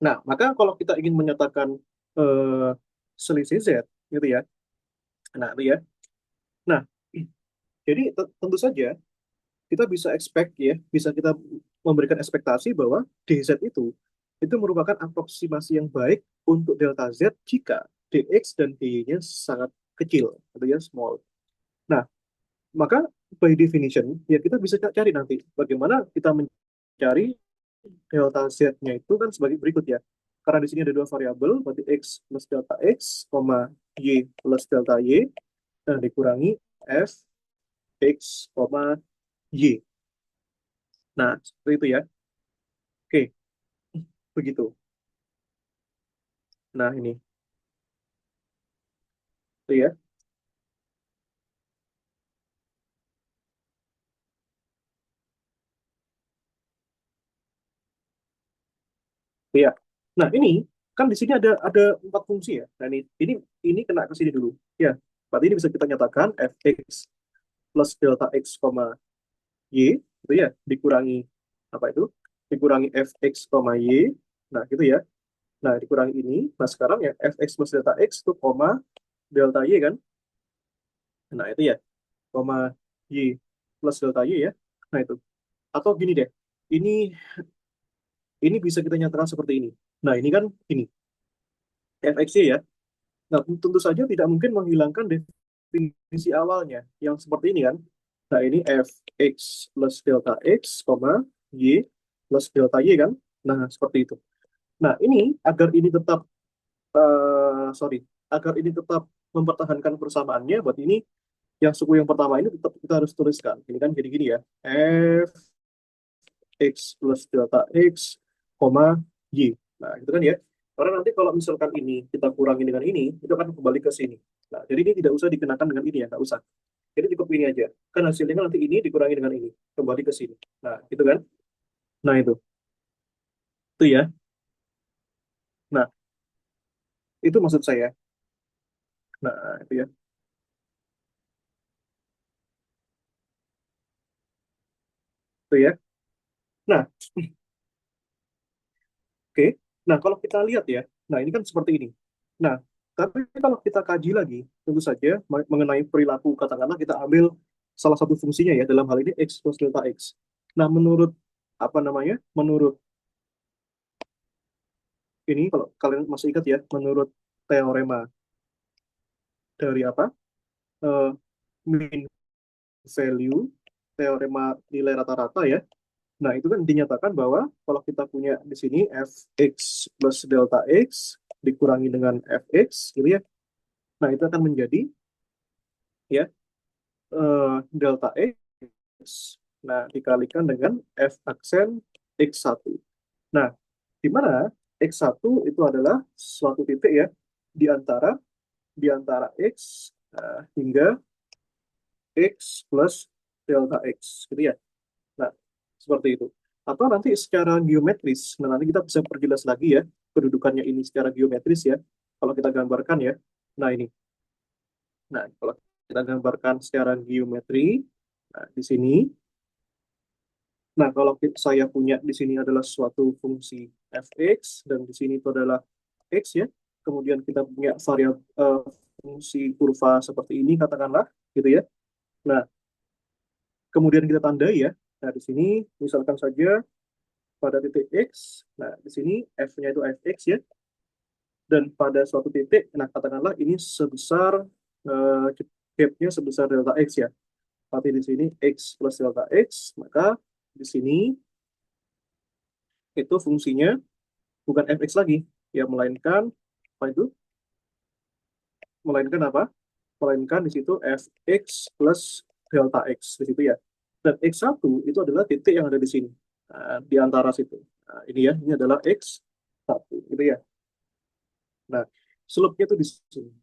Nah, maka kalau kita ingin menyatakan eh, selisih Z gitu ya. Nah, itu ya. Nah, jadi tentu saja kita bisa expect ya, bisa kita memberikan ekspektasi bahwa dz itu merupakan aproksimasi yang baik untuk delta z jika dx dan dy-nya sangat kecil, atau ya small. Nah, maka by definition ya kita bisa cari nanti bagaimana kita mencari delta z-nya itu kan sebagai berikut ya. Karena di sini ada dua variabel, berarti x plus delta x, y plus delta y, dan dikurangi f x, y. Nah, seperti itu ya. Oke, begitu. Nah, ini. Itu ya. Iya. Nah, ini kan di sini ada empat fungsi ya. Nah, ini kena ke sini dulu. Ya, berarti ini bisa kita nyatakan fx plus delta x, y itu ya dikurangi apa itu? Dikurangi fx, y. Nah, gitu ya. Nah, dikurangi ini. Nah, sekarang ya fx plus delta x itu delta y kan? Nah, itu ya, koma y plus delta y ya. Nah, itu. Atau gini deh. Ini ini bisa kita nyatakan seperti ini. Nah, ini kan ini fx ya. Nah, tentu saja tidak mungkin menghilangkan definisi awalnya yang seperti ini kan. Nah, ini fx plus delta x, y plus delta y kan. Nah, seperti itu. Nah, ini agar ini tetap sorry, agar ini tetap mempertahankan persamaannya, buat ini yang suku yang pertama ini tetap kita harus tuliskan. Ini kan jadi gini ya. X plus delta X, Y. Nah, itu kan ya. Karena nanti kalau misalkan ini kita kurangi dengan ini, itu akan kembali ke sini. Nah, jadi ini tidak usah dikenakan dengan ini ya, nggak usah. Jadi cukup ini aja. Kan hasilnya kan nanti ini dikurangi dengan ini, kembali ke sini. Nah, gitu kan. Nah, itu ya. Nah, itu maksud saya. Nah, itu ya. Itu ya. Nah, oke. Nah, kalau kita lihat ya, nah ini kan seperti ini. Nah, tapi kalau kita kaji lagi, tentu saja mengenai perilaku, katakanlah kita ambil salah satu fungsinya ya, dalam hal ini x plus delta x. Nah, menurut apa namanya? Menurut ini, kalau kalian masih ingat ya, menurut teorema dari apa? Eh, mean value, teorema nilai rata-rata ya. Nah, itu kan dinyatakan bahwa kalau kita punya di sini fx plus delta x dikurangi dengan fx, gitu ya. Nah, itu akan menjadi ya delta x, nah dikalikan dengan f aksen x1. Nah, di mana x1 itu adalah suatu titik ya di antara x hingga x plus delta x, gitu ya. Nah, seperti itu. Atau nanti secara geometris, nah nanti kita bisa perjelas lagi ya kedudukannya ini secara geometris ya. Kalau kita gambarkan ya. Nah, ini. Nah, kalau kita gambarkan secara geometri, nah di sini. Nah, kalau saya punya di sini adalah suatu fungsi fx dan di sini itu adalah x ya. Kemudian kita punya variabel fungsi kurva seperti ini katakanlah gitu ya. Nah, kemudian kita tandai ya. Nah, di sini misalkan saja pada titik x. Nah, di sini f-nya itu fx ya. Dan pada suatu titik, nah katakanlah ini sebesar gap-nya sebesar delta x ya. Tapi di sini x plus delta x, maka di sini itu fungsinya bukan fx lagi, ya melainkan apa itu? Melainkan apa? Melainkan di situ fx plus delta x di situ ya. Dan x1 itu adalah titik yang ada di sini, di antara situ. Nah, ini ya, ini adalah x1 gitu ya. Nah, slope-nya itu di sini.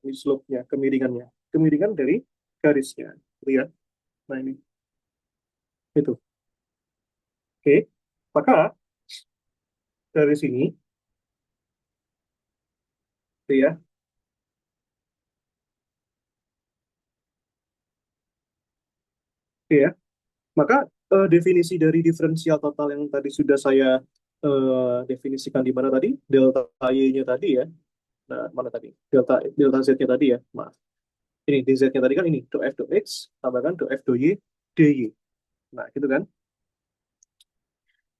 Ini slope-nya, kemiringannya. Kemiringan dari garisnya, gitu ya. Nah, ini itu. Oke. Maka dari sini, gitu ya. Oke ya. Maka definisi dari diferensial total yang tadi sudah saya definisikan di mana tadi? Delta Y-nya tadi ya. Nah, mana tadi? Delta delta Z-nya tadi ya. Maaf. Ini dz-nya tadi kan ini do f do x tambahkan do f do y dy. Nah, gitu kan.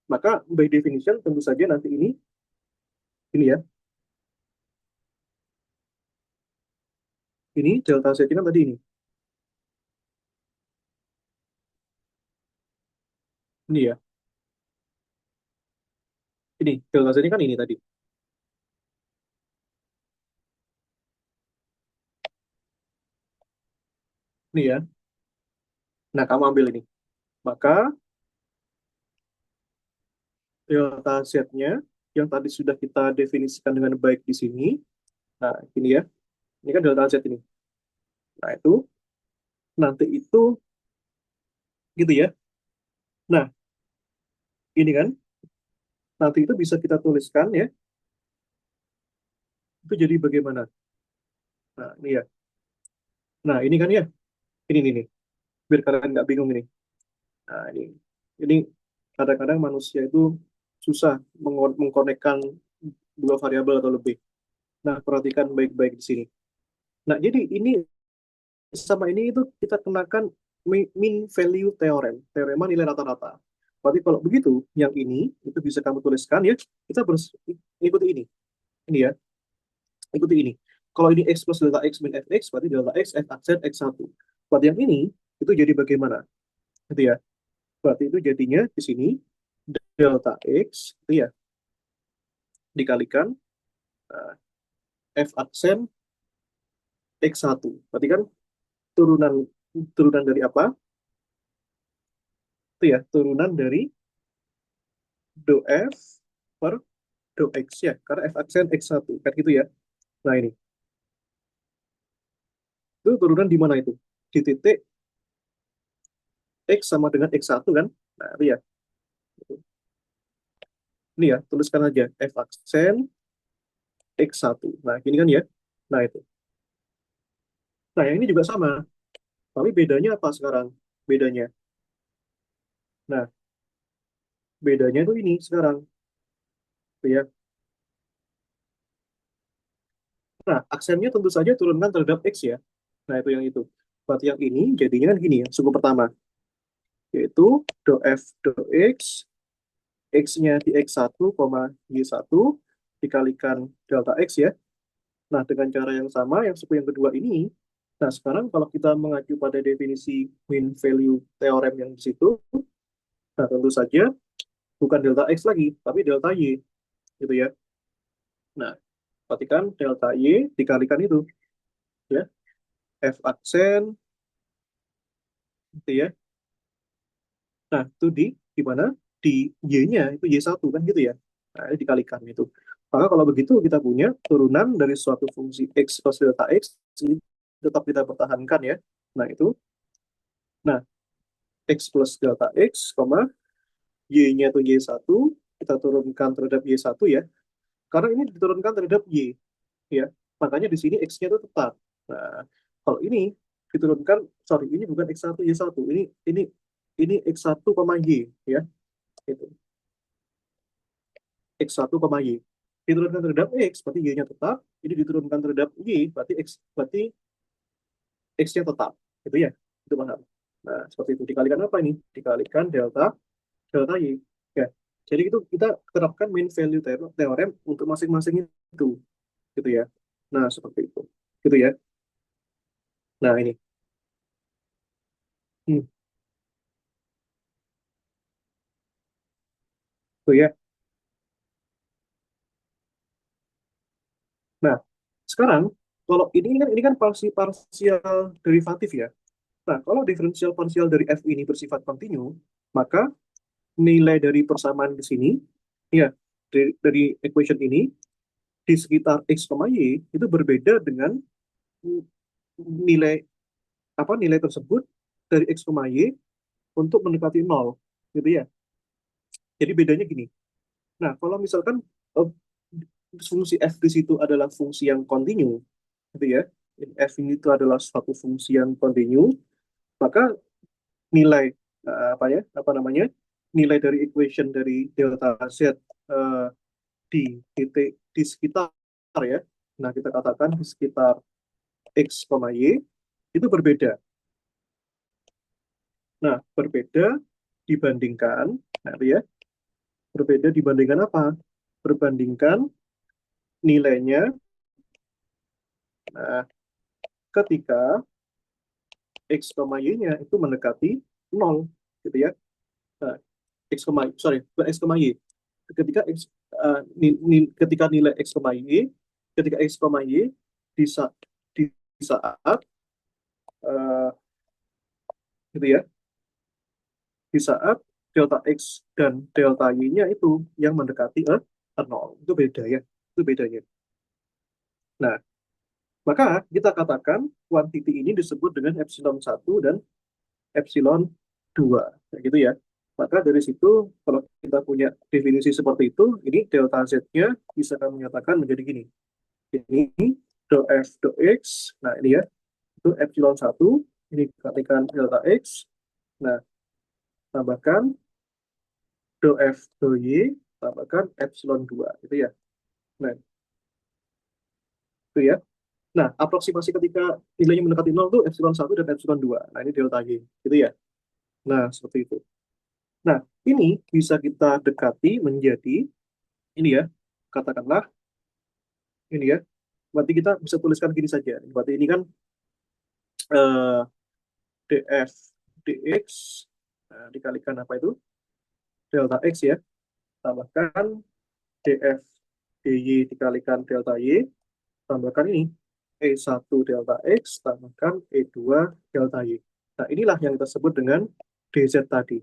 Maka by definition tentu saja nanti ini ya, ini delta z kan tadi ini ya, ini delta z ini kan ini tadi, ini ya. Nah, kamu ambil ini, maka delta z-nya yang tadi sudah kita definisikan dengan baik di sini. Nah, ini ya, ini kan delta z ini. Nah, itu nanti itu gitu ya. Nah, ini kan nanti itu bisa kita tuliskan ya, itu jadi bagaimana? Nah, ini ya. Nah, ini kan ya, ini nih, biar kalian nggak bingung ini. Nah, ini kadang-kadang manusia itu susah mengkonekkan dua variabel atau lebih. Nah, perhatikan baik-baik di sini. Nah, jadi ini sama ini itu kita kenakan mean value theorem, teorema nilai rata-rata. Berarti kalau begitu, yang ini itu bisa kamu tuliskan ya, kita ikuti ini ya, ikuti ini. Kalau ini x plus delta x min fx, berarti delta x f aksen x1. Berarti yang ini itu jadi bagaimana? Gitu ya. Berarti itu jadinya di sini delta x itu ya dikalikan uh, f aksen x1. Berarti kan turunan turunan dari apa? Itu ya, turunan dari do f per do x ya, karena f aksen x1 kan gitu ya. Nah, ini itu turunan di mana itu? Di titik x sama dengan x1 kan? Nah, itu ya. Ini ya, tuliskan aja f aksen x1. Nah, ini kan ya. Nah, itu. Nah, yang ini juga sama. Tapi bedanya apa sekarang? Bedanya. Nah, bedanya itu ini sekarang. Tuh ya. Nah, aksennya tentu saja turunkan terhadap X ya. Nah, itu yang itu. Berarti yang ini jadinya kan gini ya, suku pertama. Yaitu do F do X, X-nya di X1, Y1, dikalikan delta X ya. Nah, dengan cara yang sama, yang suku yang kedua ini, nah sekarang kalau kita mengacu pada definisi mean value theorem yang di situ, nah tentu saja bukan delta X lagi, tapi delta Y, gitu ya. Nah, perhatikan delta Y dikalikan itu, ya. F aksen, gitu ya. Nah, itu di mana? Di Y-nya, itu Y1 kan gitu ya. Nah, ini dikalikan itu. Maka kalau begitu kita punya turunan dari suatu fungsi X plus delta X, ini tetap kita pertahankan ya. Nah, itu. Nah, X plus delta X, Y-nya itu Y1, kita turunkan terhadap Y1 ya. Karena ini diturunkan terhadap Y, ya. Makanya di sini X-nya itu tetap. Nah, kalau ini diturunkan, sorry, ini bukan X1, Y1. Ini X1, Y, ya. Itu. X1, Y. Diturunkan terhadap X, berarti Y-nya tetap. Ini diturunkan terhadap Y, berarti X-nya tetap. Gitu ya. Itu paham. Nah, seperti itu. Dikalikan apa ini? Dikalikan delta delta Y. Ya. Jadi itu kita terapkan mean value theorem untuk masing-masing itu. Gitu ya. Nah, seperti itu. Gitu ya. Nah, ini. Hmm. Tuh ya. Nah, sekarang kalau ini kan parsial derivatif ya. Nah, kalau diferensial parsial dari f ini bersifat kontinu, maka nilai dari persamaan di sini, ya, dari equation ini, di sekitar x, y, itu berbeda dengan nilai nilai tersebut dari x, y untuk mendekati nol, gitu ya. Jadi bedanya gini. Nah, kalau misalkan eh, fungsi f di situ adalah fungsi yang kontinu, gitu ya. F ini itu adalah suatu fungsi yang kontinu, maka nilai apa namanya? Nilai dari equation dari delta z di titik di sekitar ya. Nah, kita katakan di sekitar x, y itu berbeda. Nah, berbeda dibandingkan, nah, itu ya, berbeda dibandingkan apa? Berbandingkan nilainya, nah, ketika X, Y-nya itu mendekati 0, gitu ya. Nah, X, sorry, bukan X, Y. Ketika X, ketika nilai X, Y, ketika X, Y di saat eh, gitu ya, di saat delta X dan delta Y-nya itu yang mendekati 0. Itu beda ya. Itu bedanya. Nah, maka kita katakan kuantiti ini disebut dengan epsilon 1 dan epsilon 2. Kayak gitu ya. Maka dari situ, kalau kita punya definisi seperti itu, ini delta Z-nya bisa kami nyatakan menjadi gini. Ini do F do X, nah ini ya, itu epsilon 1, ini katakan delta X, nah tambahkan do F do Y, tambahkan epsilon 2, gitu ya. Nah, itu ya. Nah, aproksimasi ketika nilainya mendekati 0 itu epsilon 1 dan epsilon 2. Nah, ini delta Y, gitu ya. Nah, seperti itu. Nah, ini bisa kita dekati menjadi, ini ya, katakanlah, ini ya, berarti kita bisa tuliskan gini saja. Berarti ini kan eh, df dx, nah, dikalikan apa itu? Delta X ya, tambahkan df dy dikalikan delta Y, tambahkan ini E1 delta X, tambahkan E2 delta Y. Nah, inilah yang kita sebut dengan dz tadi.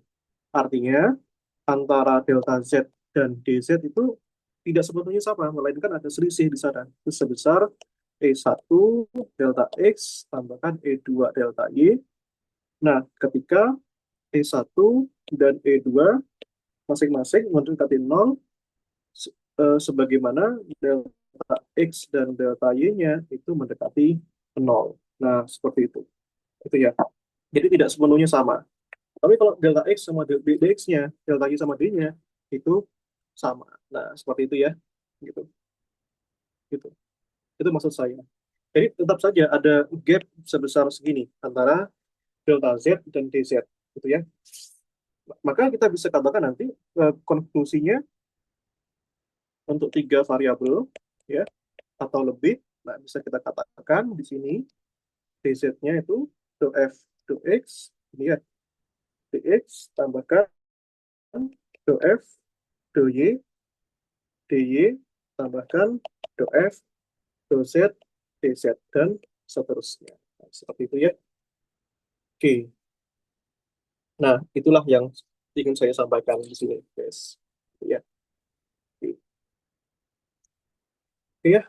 Artinya, antara delta Z dan dz itu tidak sepenuhnya sama, melainkan ada selisih di sana. Itu sebesar E1 delta X tambahkan E2 delta Y. Nah, ketika E1 dan E2 masing-masing mendekati 0, sebagaimana delta X dan delta Y-nya itu mendekati 0. Nah, seperti itu. Itu ya. Jadi tidak sepenuhnya sama. Tapi kalau delta X sama dx-nya, delta Y sama D-nya, itu sama. Nah, seperti itu ya. Gitu. Gitu. Itu maksud saya. Jadi tetap saja ada gap sebesar segini antara delta Z dan dz. Gitu ya. Maka kita bisa katakan nanti konklusinya untuk 3 variabel ya atau lebih, nah bisa kita katakan di sini dz-nya itu do f do x, ini ya, dx tambahkan do f do y, dy tambahkan do f do z dz dan seterusnya. Nah, seperti itu ya. Oke. Nah, itulah yang ingin saya sampaikan di sini, guys. Ya. Oke. Oke ya,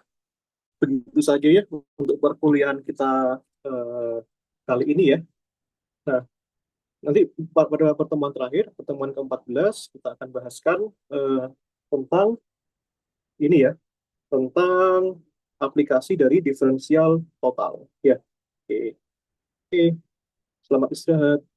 begitu saja ya untuk perkuliahan kita eh, kali ini ya. Nah, nanti pada pertemuan terakhir, pertemuan ke-14, kita akan bahaskan eh, tentang ini ya, tentang aplikasi dari diferensial total. Ya, oke. Oke. Selamat istirahat.